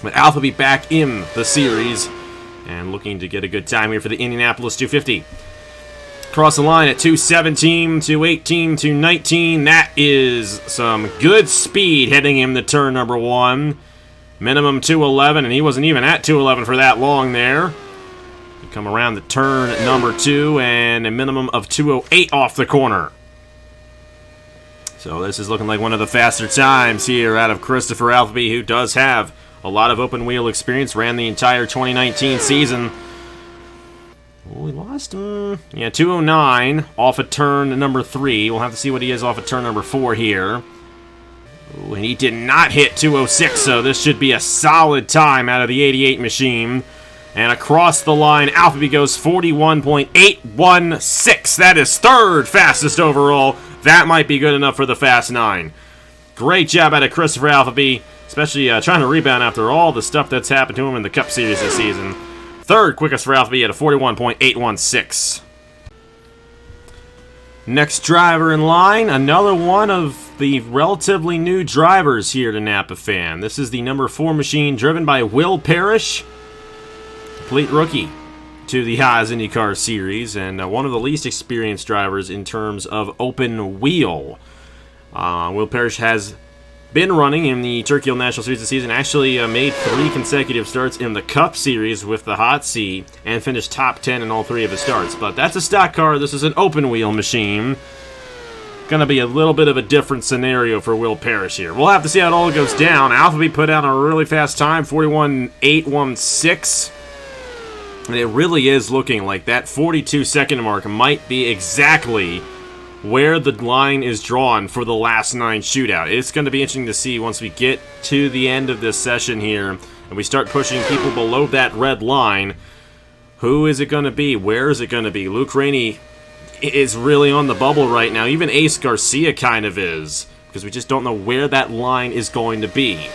But Alphabe back in the series and looking to get a good time here for the Indianapolis 250. Cross the line at 217, 218, 219. That is some good speed heading him to turn number 1. Minimum 211, and he wasn't even at 211 for that long there. You come around the turn number 2, and a minimum of 208 off the corner. So this is looking like one of the faster times here out of Christopher Alfveby, who does have a lot of open wheel experience, ran the entire 2019 season. Oh, we lost him. Yeah, 209 off of turn number 3. We'll have to see what he is off of turn number 4 here. Ooh, and he did not hit 206, so this should be a solid time out of the 88 machine. And across the line, Alphabe goes 41.816. That is 3rd fastest overall. That might be good enough for the Fast 9. Great job out of Christopher Alfveby, especially trying to rebound after all the stuff that's happened to him in the Cup Series this season. 3rd quickest for Alphabe at a 41.816. Next driver in line, another one of the relatively new drivers here to Napa Fan. This is the number 4 machine driven by Will Parrish. Complete rookie to the Haas IndyCar Series, and one of the least experienced drivers in terms of open wheel. Will Parrish has been running in the Turkey Hill National Series this season, actually made 3 consecutive starts in the Cup Series with the Hot Seat, and finished top 10 in all 3 of his starts. But that's a stock car. This is an open wheel machine. Going to be a little bit of a different scenario for Will Parrish here. We'll have to see how it all goes down. Alphabe put out a really fast time, 41.816. And it really is looking like that 42-second mark might be exactly where the line is drawn for the last 9 shootout. It's going to be interesting to see once we get to the end of this session here and we start pushing people below that red line. Who is it going to be? Where is it going to be? Luke Rainey is really on the bubble right now. Even Ace Garcia kind of is, because we just don't know where that line is going to be.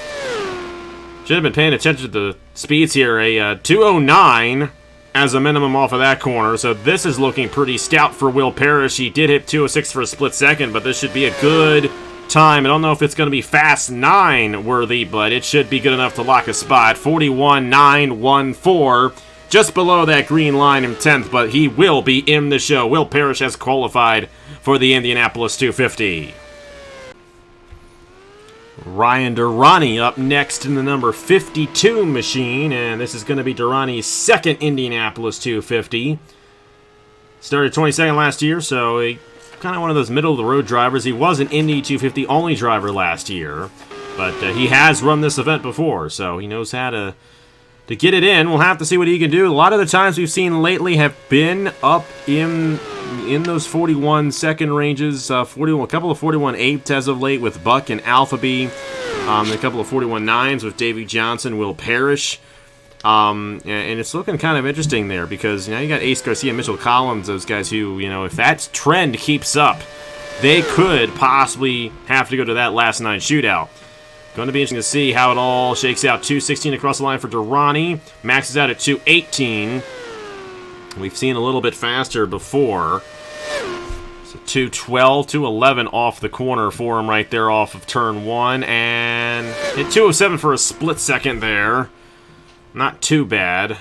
Should have been paying attention to the speeds here. A 209 as a minimum off of that corner, so this is looking pretty stout for Will Parrish. He did hit 206 for a split second, but this should be a good time. I don't know if it's going to be Fast 9 worthy, but it should be good enough to lock a spot. 41.914, just below that green line in 10th, but he will be in the show. Will Parrish has qualified for the Indianapolis 250. Ryan Durrani up next in the number 52 machine, and this is going to be Durrani's second Indianapolis 250. Started 22nd last year, so he kind of one of those middle-of-the-road drivers. He was an Indy 250 only driver last year, but he has run this event before, so he knows how to get it in. We'll have to see what he can do. A lot of the times we've seen lately have been up in those 41 second ranges, a couple of 41.8s as of late with Buck and Alphabe, a couple of 41.9s with Davey Johnson, Will Parrish, and it's looking kind of interesting there because you got Ace Garcia, Mitchell Collins, those guys who, if that trend keeps up, they could possibly have to go to that last 9 shootout. Going to be interesting to see how it all shakes out. 216 across the line for Durrani, maxes out at 218. We've seen a little bit faster before. So 212, 211 off the corner for him right there off of turn 1. And hit 207 for a split second there. Not too bad.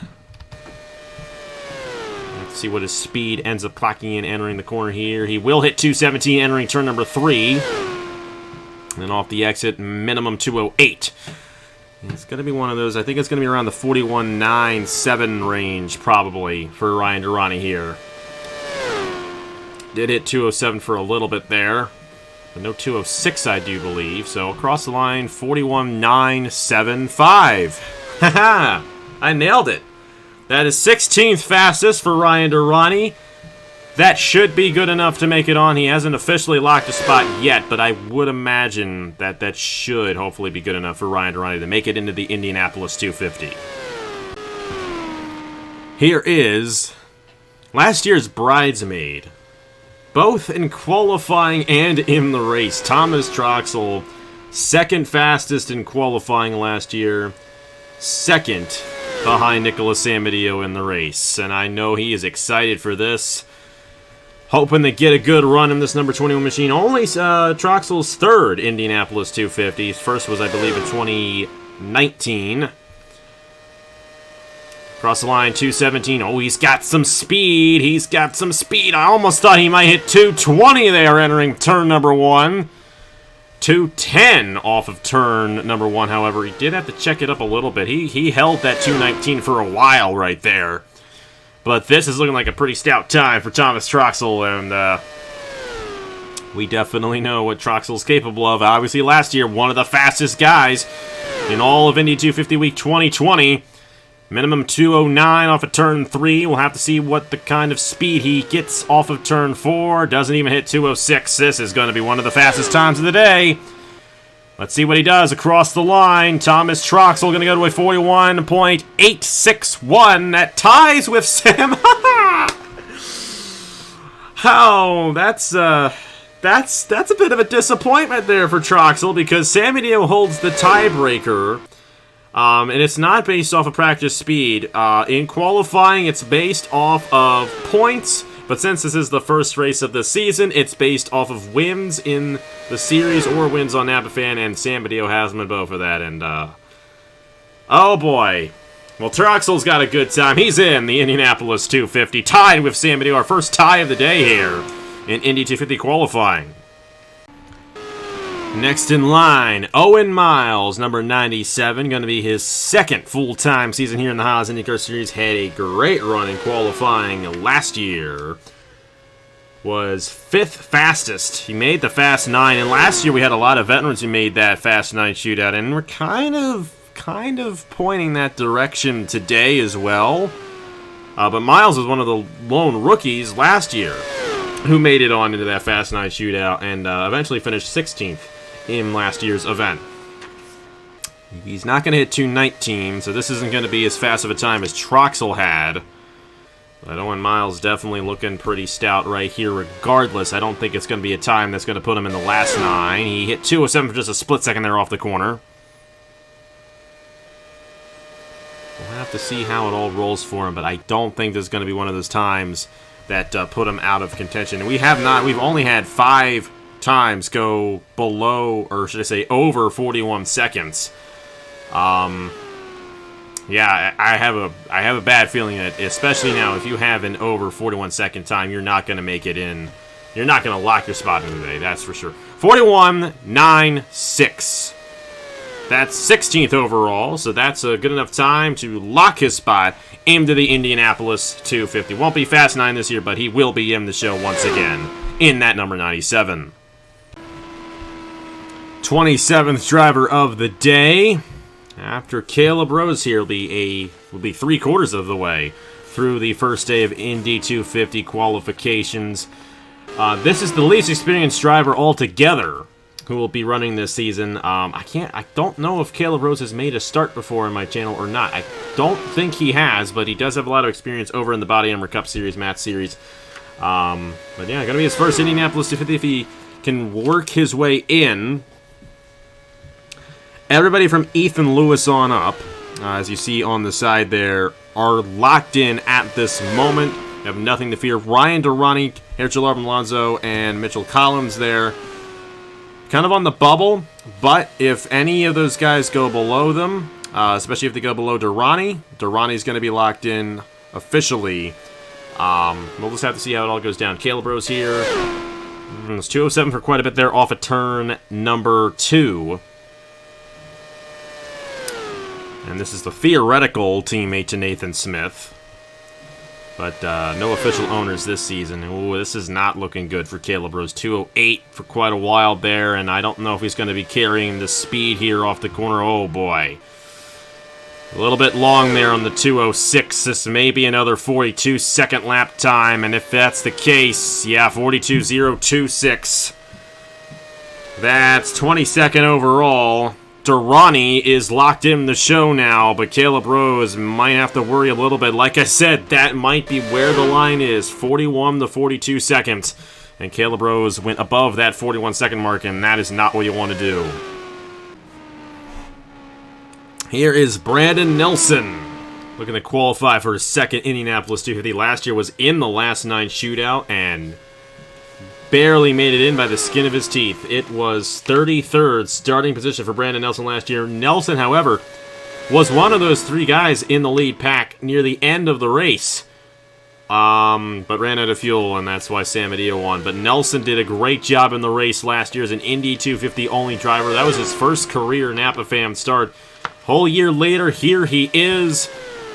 Let's see what his speed ends up clocking in entering the corner here. He will hit 217 entering turn number 3. And off the exit, minimum 208. It's going to be one of those, I think it's going to be around the 41.97 range, probably, for Ryan Durrani here. Did hit 207 for a little bit there, but no 206, I do believe. So across the line, 41.975. Haha! I nailed it. That is 16th fastest for Ryan Durrani. That should be good enough to make it on. He hasn't officially locked a spot yet, but I would imagine that that should hopefully be good enough for Ryan Durrani to make it into the Indianapolis 250. Here is last year's bridesmaid, both in qualifying and in the race. Thomas Troxel, second fastest in qualifying last year, second behind Nicolas Samudio in the race. And I know he is excited for this. Hoping to get a good run in this number 21 machine. Only Troxel's third Indianapolis 250. His first was, I believe, in 2019. Across the line, 217. Oh, he's got some speed. He's got some speed. I almost thought he might hit 220 there entering turn number 1. 210 off of turn number 1, however. He did have to check it up a little bit. He held that 219 for a while right there. But this is looking like a pretty stout time for Thomas Troxel, and we definitely know what Troxel's capable of. Obviously, last year, one of the fastest guys in all of Indy 250 Week 2020. Minimum 209 off of turn 3. We'll have to see what the kind of speed he gets off of turn 4. Doesn't even hit 206. This is going to be one of the fastest times of the day. Let's see what he does across the line. Thomas Troxel going to go to a 41.861. That ties with Sam. Oh, that's a bit of a disappointment there for Troxel because Samudio holds the tiebreaker. And it's not based off of practice speed. In qualifying, it's based off of points. But since this is the first race of the season, it's based off of wins in the series or wins on Napa-Fan, and Samudio has them in both of that. And, oh boy. Well, Troxel's got a good time. He's in the Indianapolis 250, tied with Samudio, our first tie of the day here in Indy 250 qualifying. Next in line, Owen Miles, number 97, going to be his second full-time season here in the Haas IndyCar Series. Had a great run in qualifying last year. Was 5th fastest. He made the Fast 9, and last year we had a lot of veterans who made that Fast 9 shootout, and we're kind of pointing that direction today as well. But Miles was one of the lone rookies last year who made it on into that Fast 9 shootout and eventually finished 16th. In last year's event. He's not going to hit 219, so this isn't going to be as fast of a time as Troxel had. But Owen Miles definitely looking pretty stout right here regardless. I don't think it's going to be a time that's going to put him in the last 9. He hit 207 for just a split second there off the corner. we'll have to see how it all rolls for him, but I don't think there's going to be one of those times that put him out of contention. We've only had 5 times go below, or should I say over 41 seconds. Yeah, I have a bad feeling that, especially now, if you have an over 41 second time, you're not going to make it in. You're not going to lock your spot in today, that's for sure. 41.96. That's 16th overall, so that's a good enough time to lock his spot into the Indianapolis 250. Won't be Fast 9 this year, but he will be in the show once again in that number 97. 27th driver of the day. After Caleb Rose here will be 3/4 of the way through the first day of Indy 250 qualifications. This is the least experienced driver altogether who will be running this season. I don't know if Caleb Rose has made a start before in my channel or not. I don't think he has, but he does have a lot of experience over in the Body Armor Cup Series, Match Series. But yeah, gonna be his first Indianapolis 250 if he can work his way in. Everybody from Ethan Lewis on up, as you see on the side there, are locked in at this moment. You have nothing to fear. Ryan Durrani, Hierjel, Arvin, Alonso, and Mitchell Collins there. Kind of on the bubble, but if any of those guys go below them, especially if they go below Durrani, Durrani's going to be locked in officially. We'll just have to see how it all goes down. Caleb Rose here. It's 207 for quite a bit there off of turn number 2. And this is the theoretical teammate to Nathan Smith. But no official owners this season. Ooh, this is not looking good for Caleb Rose. 208 for quite a while there, and I don't know if he's going to be carrying the speed here off the corner. Oh, boy. A little bit long there on the 206. This may be another 42-second lap time, and if that's the case, yeah, 42.026. That's 22nd overall. Durrani is locked in the show now, but Caleb Rose might have to worry a little bit. Like I said, that might be where the line is, 41 to 42 seconds. And Caleb Rose went above that 41-second mark, and that is not what you want to do. Here is Brandon Nelson, looking to qualify for his second Indianapolis 250. Last year was in the last 9 shootout, and barely made it in by the skin of his teeth. It was 33rd starting position for Brandon Nelson last year. Nelson, however, was one of those 3 guys in the lead pack near the end of the race. But ran out of fuel, and that's why Samudio won. But Nelson did a great job in the race last year as an Indy 250 only driver. That was his first career Napa Fam start. Whole year later, here he is,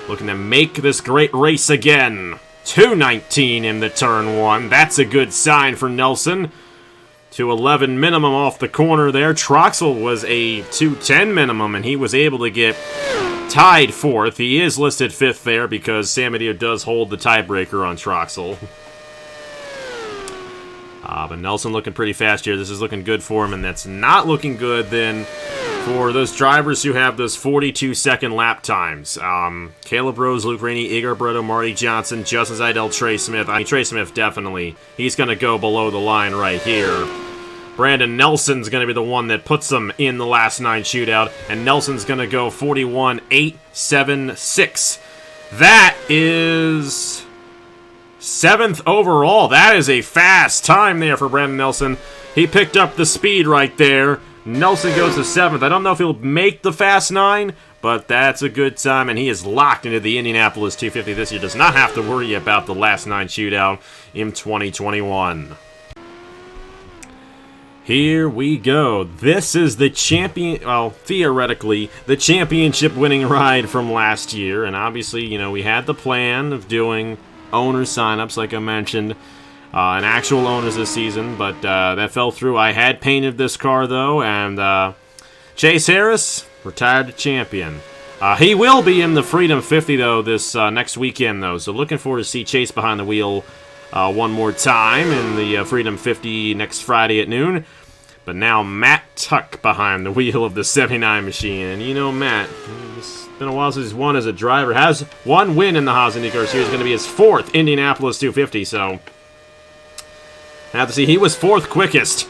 looking to make this great race again. 219 in the turn 1. That's a good sign for Nelson. 211 minimum off the corner there. Troxel was a 210 minimum, and he was able to get tied 4th. He is listed 5th there because Samudio does hold the tiebreaker on Troxel. But Nelson looking pretty fast here. This is looking good for him, and that's not looking good then for those drivers who have those 42-second lap times. Caleb Rose, Luke Rainey, Igor Barreto, Marty Johnson, Justin Zajdel, Trey Smith. I mean, Trey Smith definitely. He's going to go below the line right here. Brandon Nelson's going to be the one that puts them in the last 9 shootout, and Nelson's going to go 41.876. That is 7th overall. That is a fast time there for Brandon Nelson. He picked up the speed right there. Nelson goes to 7th. I don't know if he'll make the Fast 9, but that's a good time, and he is locked into the Indianapolis 250 this year. Does not have to worry about the last 9 shootout in 2021. Here we go. This is the champion, well, theoretically, the championship winning ride from last year, and obviously, you know, we had the plan of doing owner signups, like I mentioned, and actual owners this season, but that fell through. I had painted this car, though, and Chase Harris, retired champion. He will be in the Freedom 50, though, this next weekend, though, so looking forward to see Chase behind the wheel one more time in the Freedom 50 next Friday at noon. But now Matt Tuck behind the wheel of the 79 machine, and you know Matt, it's been a while since he's won as a driver. Has one win in the Haas IndyCar Series, going to be his 4th Indianapolis 250, so have to see. He was 4th quickest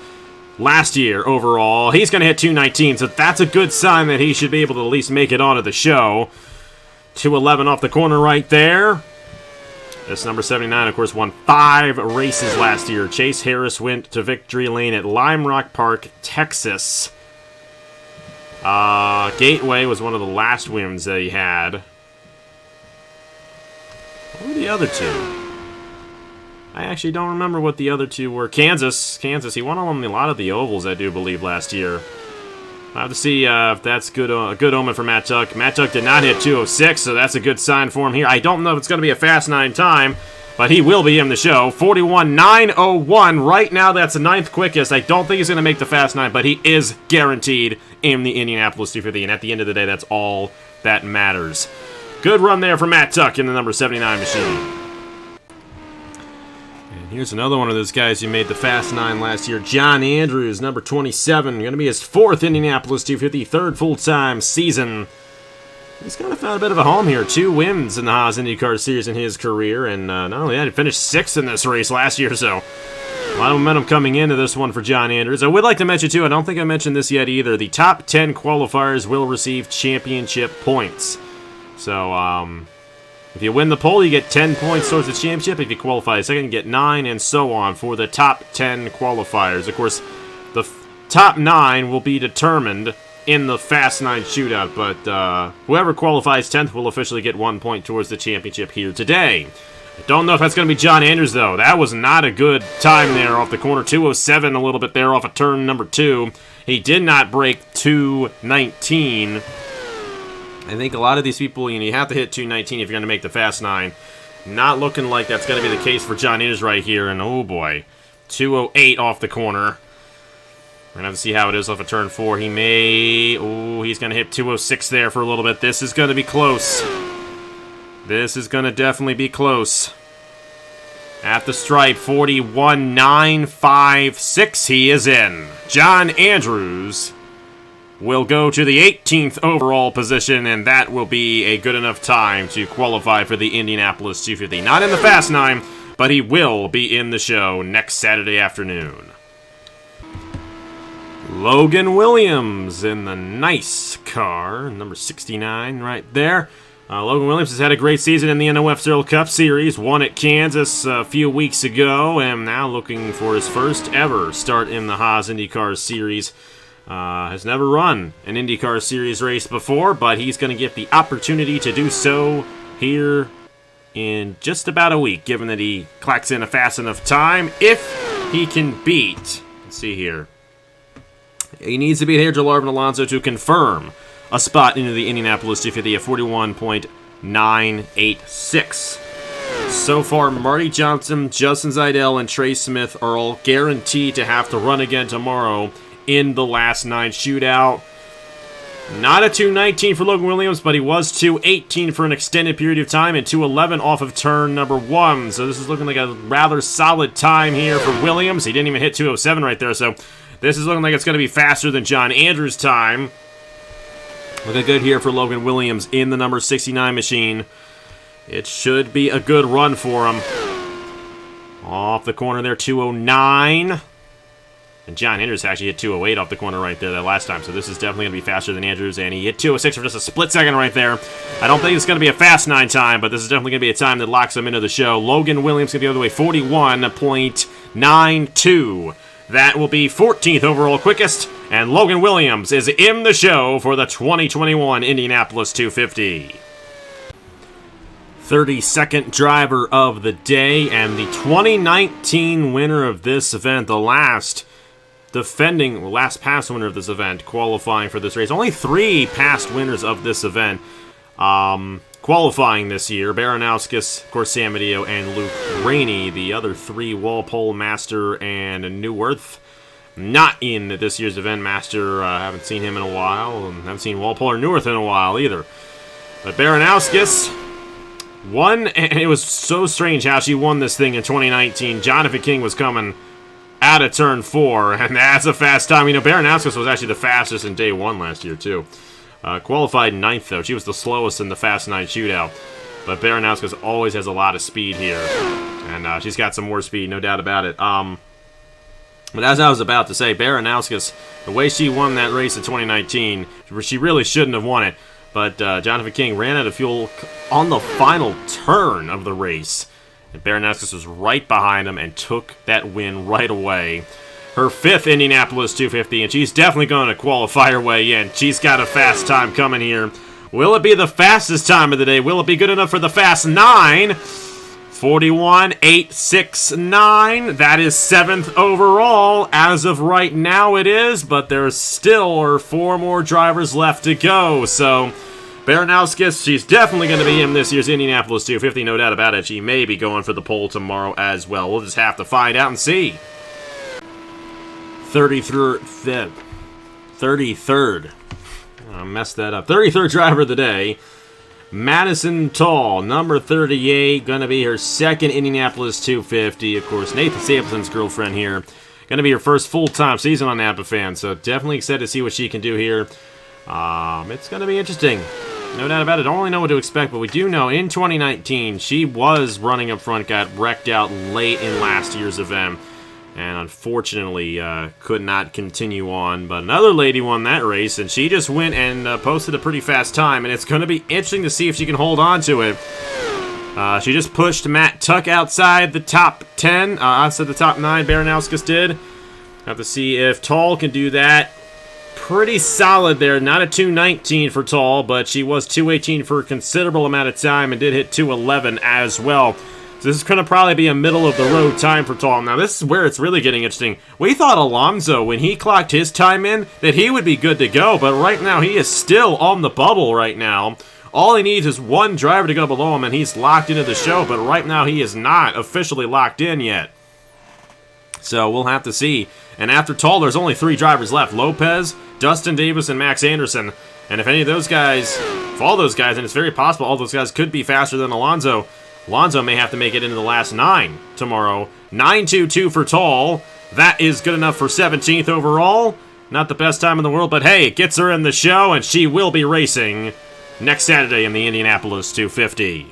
last year overall. He's going to hit 219, so that's a good sign that he should be able to at least make it onto the show. 211 off the corner right there. This number 79, of course, won 5 races last year. Chase Harris went to victory lane at Lime Rock Park, Texas. Gateway was one of the last wins that he had. What were the other two? I actually don't remember what the other two were. Kansas. He won on a lot of the ovals, I do believe, last year. I'll have to see if that's a good omen for Matt Tuck. Matt Tuck did not hit 206, so that's a good sign for him here. I don't know if it's going to be a Fast 9 time, but he will be in the show. 41.901. Right now, that's the 9th quickest. I don't think he's going to make the Fast 9, but he is guaranteed in the Indianapolis 250, and at the end of the day, that's all that matters. Good run there for Matt Tuck in the number 79 machine. Here's another one of those guys who made the Fast 9 last year. John Andrews, number 27. Going to be his 4th Indianapolis 250, 3rd full-time season. He's kind of found a bit of a home here. 2 wins in the Haas IndyCar Series in his career. And not only that, he finished 6th in this race last year. So a lot of momentum coming into this one for John Andrews. I would like to mention, too, I don't think I mentioned this yet either. The top 10 qualifiers will receive championship points. So, if you win the poll, you get 10 points towards the championship. If you qualify second, you get 9, and so on for the top 10 qualifiers. Of course, the top 9 will be determined in the Fast 9 shootout, but whoever qualifies 10th will officially get 1 point towards the championship here today. I don't know if that's going to be John Andrews, though. That was not a good time there off the corner. 207 a little bit there off of turn number 2. He did not break 219. I think a lot of these people, you have to hit 219 if you're going to make the Fast 9. Not looking like that's going to be the case for John Andrews right here. And oh boy, 208 off the corner. We're going to have to see how it is off of turn 4. He may... Oh, he's going to hit 206 there for a little bit. This is going to be close. This is going to definitely be close. At the stripe, 41.956. He is in. John Andrews will go to the 18th overall position, and that will be a good enough time to qualify for the Indianapolis 250. Not in the Fast 9, but he will be in the show next Saturday afternoon. Logan Williams in the nice car, number 69 right there. Logan Williams has had a great season in the NOFSRL Cup Series, won at Kansas a few weeks ago, and now looking for his first ever start in the Haas IndyCar Series. Has never run an IndyCar Series race before, but he's going to get the opportunity to do so here in just about a week, given that he clocks in a fast enough time. If he can beat, let's see here, he needs to beat Hierjel Arvin Alonso to confirm a spot into the Indianapolis 250 at 41.986. So far, Marty Johnson, Justin Zajdel, and Trey Smith are all guaranteed to have to run again tomorrow in the last 9 shootout. Not a 219 for Logan Williams, but he was 218 for an extended period of time and 211 off of turn number 1. So this is looking like a rather solid time here for Williams. He didn't even hit 207 right there, so this is looking like it's going to be faster than John Andrews' time. Looking good here for Logan Williams in the number 69 machine. It should be a good run for him. Off the corner there, 209. And John Andrews actually hit 208 off the corner right there that last time, so this is definitely going to be faster than Andrews, and he hit 206 for just a split second right there. I don't think it's going to be a Fast 9 time, but this is definitely going to be a time that locks him into the show. Logan Williams going to be the other way, 41.92. That will be 14th overall quickest, and Logan Williams is in the show for the 2021 Indianapolis 250. 32nd driver of the day, and the 2019 winner of this event, the last past winner of this event, qualifying for this race. Only 3 past winners of this event qualifying this year. Baranowskis, of course, Samudio, and Luke Rainey. The other 3, Walpole, Master, and Newworth, not in this year's event. Master, haven't seen him in a while, and haven't seen Walpole or Newworth in a while either. But Baranowskis won, and it was so strange how she won this thing in 2019. Jonathan King was coming out of turn 4, and that's a fast time. Baranowskis was actually the fastest in day 1 last year, too. Qualified 9th, though. She was the slowest in the Fast 9 shootout. But Baranowskis always has a lot of speed here. And she's got some more speed, no doubt about it. But as I was about to say, Baranowskis, the way she won that race in 2019, she really shouldn't have won it. But Jonathan King ran out of fuel on the final turn of the race. And Baranowski was right behind him and took that win right away. Her 5th Indianapolis 250, and she's definitely going to qualify her way in. She's got a fast time coming here. Will it be the fastest time of the day? Will it be good enough for the Fast 9? 41.869. That is 7th overall. As of right now it is, but there's still 4 more drivers left to go. So Baranowski, she's definitely going to be in this year's Indianapolis 250, no doubt about it. She may be going for the pole tomorrow as well. We'll just have to find out and see. 33rd. I messed that up. 33rd driver of the day. Madison Tall, number 38, going to be her 2nd Indianapolis 250. Of course, Nathan Stapleton's girlfriend here. Going to be her first full-time season on Alpha, so definitely excited to see what she can do here. It's going to be interesting. No doubt about it. Don't really know what to expect, but we do know in 2019, she was running up front, got wrecked out late in last year's event, and unfortunately could not continue on. But another lady won that race, and she just went and posted a pretty fast time, and it's going to be interesting to see if she can hold on to it. She just pushed Matt Tuck outside the top 10, outside the top 9, Baranowski did. Have to see if Tall can do that. Pretty solid there, not a 2:19 for Tall, but she was 2:18 for a considerable amount of time and did hit 2:11 as well. So this is going to probably be a middle-of-the-road time for Tall. Now, this is where it's really getting interesting. We thought Alonso, when he clocked his time in, that he would be good to go, but right now he is still on the bubble right now. All he needs is one driver to go below him, and he's locked into the show, but right now he is not officially locked in yet. So we'll have to see. And after Tall, there's only 3 drivers left. Lopez, Dustin Davis, and Max Anderson. And if any of those guys, if all those guys, and it's very possible all those guys could be faster than Alonso, Alonso may have to make it into the last 9 tomorrow. 9:22 for Tall. That is good enough for 17th overall. Not the best time in the world, but hey, it gets her in the show, and she will be racing next Saturday in the Indianapolis 250.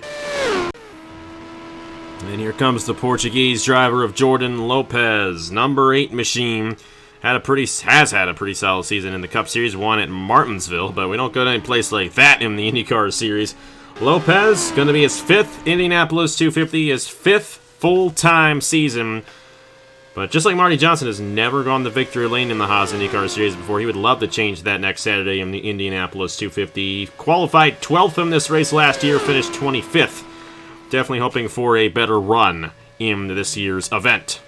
And here comes the Portuguese driver of Jordan Lopez, number 8 machine. Has had a pretty solid season in the Cup Series, won at Martinsville, but we don't go to any place like that in the IndyCar Series. Lopez, going to be his 5th Indianapolis 250, his 5th full-time season. But just like Marty Johnson has never gone the victory lane in the Haas IndyCar Series before, he would love to change that next Saturday in the Indianapolis 250. Qualified 12th in this race last year, finished 25th. Definitely hoping for a better run in this year's event.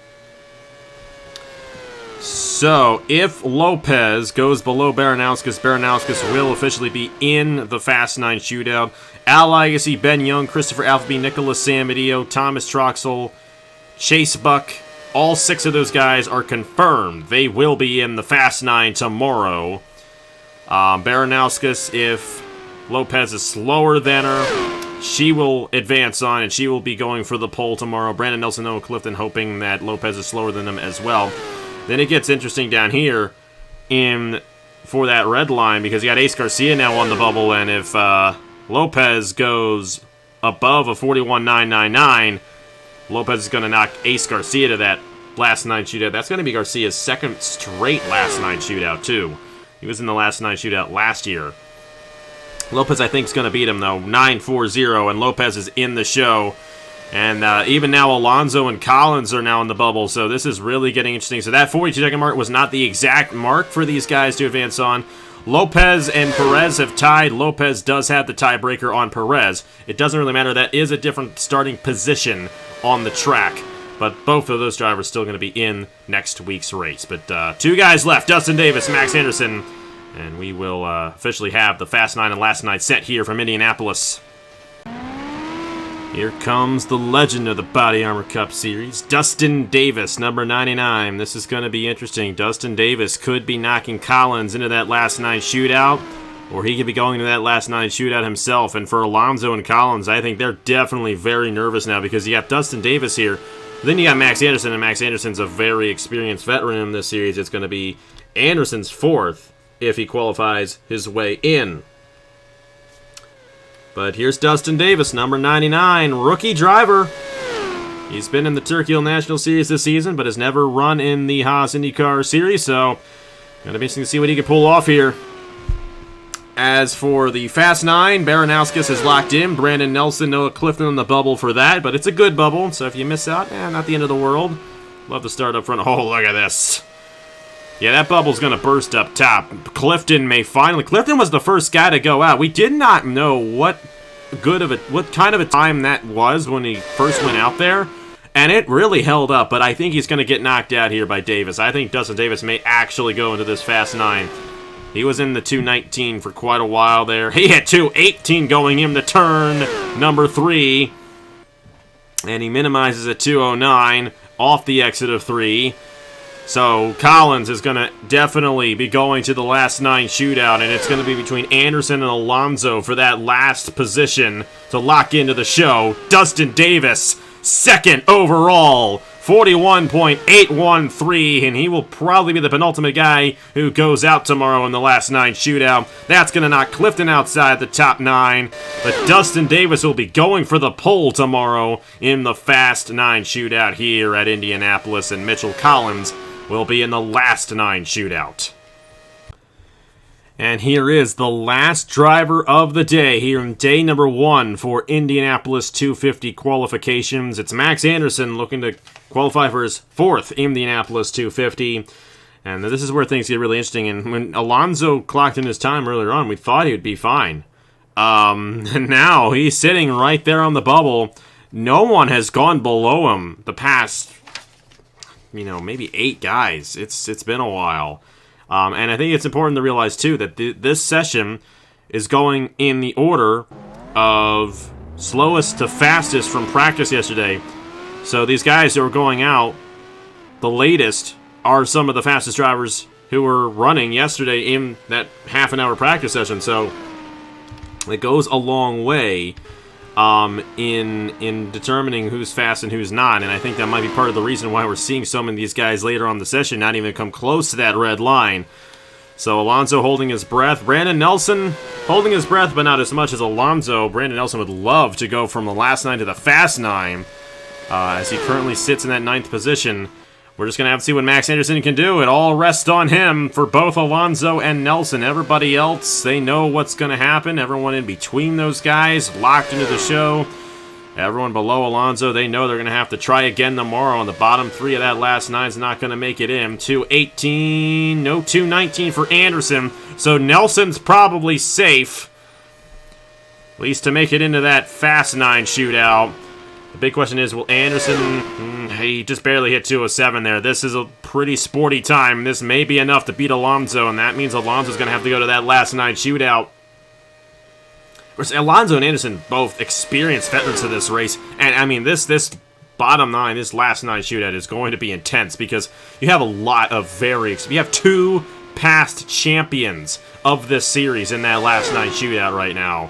So, if Lopez goes below Baranowski will officially be in the Fast 9 shootout. Al Lagasee, Ben Young, Christopher Alfveby, Nicolas Samudio, Thomas Troxel, Chase Buck, all 6 of those guys are confirmed. They will be in the Fast 9 tomorrow. Baranowski, if Lopez is slower than her, she will advance on, and she will be going for the pole tomorrow. Brandon Nelson, Noah Clifton, hoping that Lopez is slower than them as well. Then it gets interesting down here for that red line, because you got Ace Garcia now on the bubble, and if Lopez goes above a 41.999, Lopez is going to knock Ace Garcia to that last 9 shootout. That's going to be Garcia's 2nd straight last 9 shootout, too. He was in the last 9 shootout last year. Lopez, I think, is going to beat him, though, 9-4-0, and Lopez is in the show. And even now, Alonso and Collins are now in the bubble, so this is really getting interesting. So that 42-second mark was not the exact mark for these guys to advance on. Lopez and Perez have tied. Lopez does have the tiebreaker on Perez. It doesn't really matter. That is a different starting position on the track. But both of those drivers still going to be in next week's race. But 2 guys left, Dustin Davis, Max Anderson. And we will officially have the Fast 9 and Last 9 set here from Indianapolis. Here comes the legend of the Body Armor Cup Series, Dustin Davis, number 99. This is going to be interesting. Dustin Davis could be knocking Collins into that last 9 shootout, or he could be going to that last 9 shootout himself. And for Alonso and Collins, I think they're definitely very nervous now, because you got Dustin Davis here. Then you got Max Anderson, and Max Anderson's a very experienced veteran in this series. It's going to be Anderson's 4th if he qualifies his way in. But here's Dustin Davis, number 99, rookie driver. He's been in the Turkey Hill National Series this season, but has never run in the Haas IndyCar Series, so going to be interesting to see what he can pull off here. As for the Fast 9, Baranowskis is locked in. Brandon Nelson, Noah Clifton on the bubble for that, but it's a good bubble, so if you miss out, not the end of the world. Love to start up front. Oh, look at this. Yeah, that bubble's going to burst up top. Clifton may finally... Clifton was the first guy to go out. We did not know what kind of a time that was when he first went out there, and it really held up, but I think he's going to get knocked out here by Davis. I think Dustin Davis may actually go into this Fast 9. He was in the 219 for quite a while there. He hit 218 going into turn number 3, and he minimizes at 209 off the exit of 3. So Collins is going to definitely be going to the last 9 shootout, and it's going to be between Anderson and Alonso for that last position to lock into the show. Dustin Davis, second overall, 41.813, and he will probably be the penultimate guy who goes out tomorrow in the last 9 shootout. That's going to knock Clifton outside the top 9, but Dustin Davis will be going for the pole tomorrow in the Fast 9 shootout here at Indianapolis, and Mitchell Collins will be in the last 9 shootout. And here is the last driver of the day here in day number 1 for Indianapolis 250 qualifications. It's Max Anderson looking to qualify for his 4th Indianapolis 250. And this is where things get really interesting. And when Alonso clocked in his time earlier on, we thought he would be fine. And now he's sitting right there on the bubble. No one has gone below him the past, maybe 8 guys. It's been a while. And I think it's important to realize, too, that this session is going in the order of slowest to fastest from practice yesterday. So these guys who are going out, the latest, are some of the fastest drivers who were running yesterday in that half-an-hour practice session. So it goes a long way in determining who's fast and who's not, and I think that might be part of the reason why we're seeing some of these guys later on the session not even come close to that red line. So Alonso holding his breath. Brandon Nelson holding his breath, but not as much as Alonso. Brandon Nelson would love to go from the last 9 to the Fast 9, as he currently sits in that 9th position. We're just going to have to see what Max Anderson can do. It all rests on him for both Alonso and Nelson. Everybody else, they know what's going to happen. Everyone in between those guys, locked into the show. Everyone below Alonso, they know they're going to have to try again tomorrow. And the bottom 3 of that last 9 is not going to make it in. 218, no 219 for Anderson. So Nelson's probably safe, at least to make it into that Fast 9 shootout. The big question is, will Anderson... he just barely hit 207 there. This is a pretty sporty time. This may be enough to beat Alonso, and that means Alonso's going to have to go to that last 9 shootout. Of course, Alonso and Anderson both experienced veterans of this race. And, I mean, this bottom 9, this last 9 shootout is going to be intense because you have a lot of you have 2 past champions of this series in that last 9 shootout right now.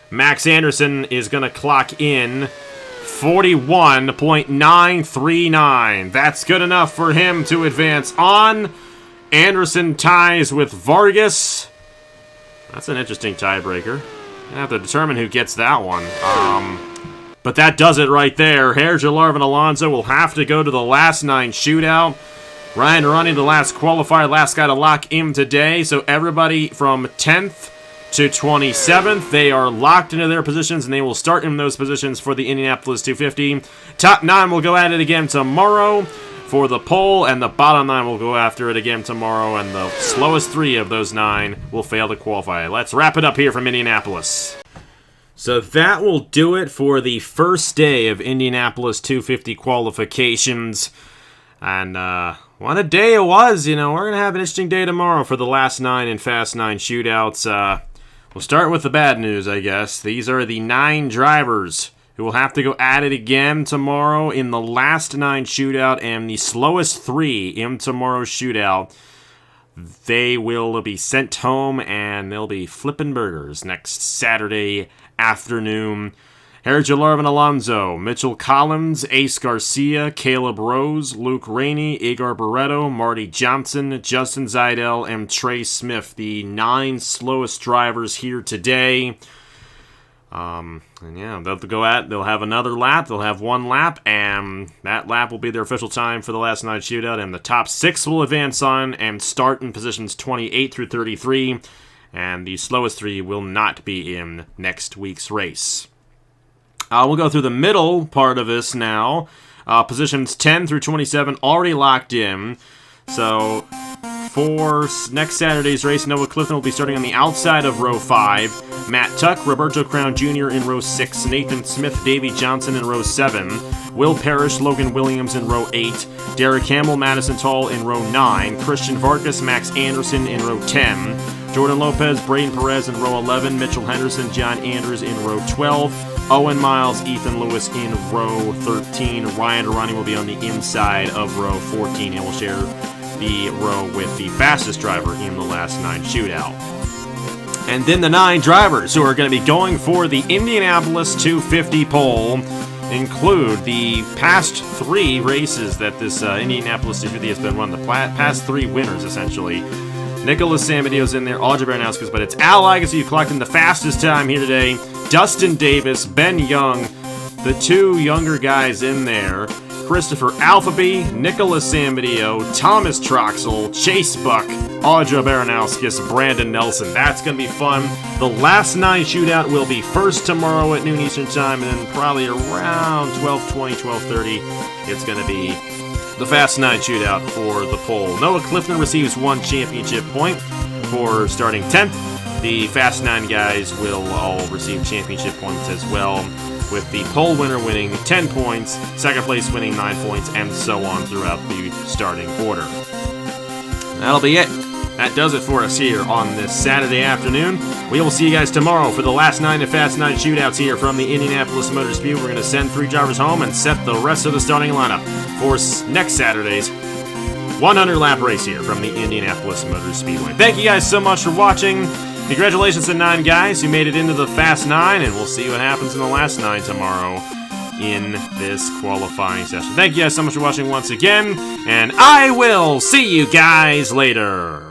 Max Anderson is going to clock in 41.939. That's good enough for him to advance on. Anderson ties with Vargas. That's an interesting tiebreaker. I have to determine who gets that one. But that does it right there. Hierjel, Arvin, Alonso will have to go to the last 9 shootout. Ryan Durrani, the last qualifier, last guy to lock in today. So everybody from 10th to 27th, they are locked into their positions, and they will start in those positions for the Indianapolis 250. Top 9 will go at it again tomorrow for the pole, and the bottom 9 will go after it again tomorrow, and the slowest 3 of those 9 will fail to qualify. Let's wrap it up here from Indianapolis. So that will do it for the first day of Indianapolis 250 qualifications. And what a day it was. We're going to have an interesting day tomorrow for the last 9 and Fast 9 shootouts. We'll start with the bad news, I guess. These are the 9 drivers who will have to go at it again tomorrow in the last 9 shootout, and the slowest 3 in tomorrow's shootout. They will be sent home, and they'll be flipping burgers next Saturday afternoon. Hierjel, Arvin, Alonso, Mitchell Collins, Ace Garcia, Caleb Rose, Luke Rainey, Igor Barreto, Marty Johnson, Justin Zajdel, and Trey Smith, the 9 slowest drivers here today. And yeah, they'll have another lap, they'll have 1 lap, and that lap will be their official time for the last 9 shootout, and the top 6 will advance on and start in positions 28 through 33. and the slowest 3 will not be in next week's race. We'll go through the middle part of this now. Positions 10 through 27 already locked in. So, for next Saturday's race, Noah Clifton will be starting on the outside of row 5. Matt Tuck, Roberto Crown Jr. in row 6. Nathan Smith, Davey Johnson in row 7. Will Parrish, Logan Williams in row 8. Derek Hamill, Madison Tall in row 9. Christian Vargas, Max Anderson in row 10. Jordan Lopez, Bradyn Perez in row 11. Mitchell Henderson, John Andrews in row 12. Owen Miles, Ethan Lewis in row 13. Ryan Durrani will be on the inside of row 14 and will share the row with the fastest driver in the last 9 shootout. And then the 9 drivers who are going to be going for the Indianapolis 250 pole include the past 3 races that this Indianapolis 250 has been run. The past 3 winners, essentially. Nicolas Samudio's in there, Audrey Baranowski's, but it's Al Lagasee collecting the fastest time here today. Dustin Davis, Ben Young, the 2 younger guys in there. Christopher Alfveby, Nicolas Samudio, Thomas Troxel, Chase Buck, Audra Baranowskis, Brandon Nelson. That's going to be fun. The last 9 shootout will be first tomorrow at noon Eastern Time, and then probably around 12:20, 12:30, it's going to be the Fast 9 shootout for the pole. Noah Clifton receives 1 championship point for starting 10th. The Fast 9 guys will all receive championship points as well, with the pole winner winning 10 points, second place winning 9 points, and so on throughout the starting order. That'll be it. That does it for us here on this Saturday afternoon. We will see you guys tomorrow for the last 9 of Fast 9 shootouts here from the Indianapolis Motor Speedway. We're going to send 3 drivers home and set the rest of the starting lineup for next Saturday's 100-lap race here from the Indianapolis Motor Speedway. Thank you guys so much for watching. Congratulations to 9 guys who made it into the Fast 9, and we'll see what happens in the last 9 tomorrow in this qualifying session. Thank you guys so much for watching once again, and I will see you guys later.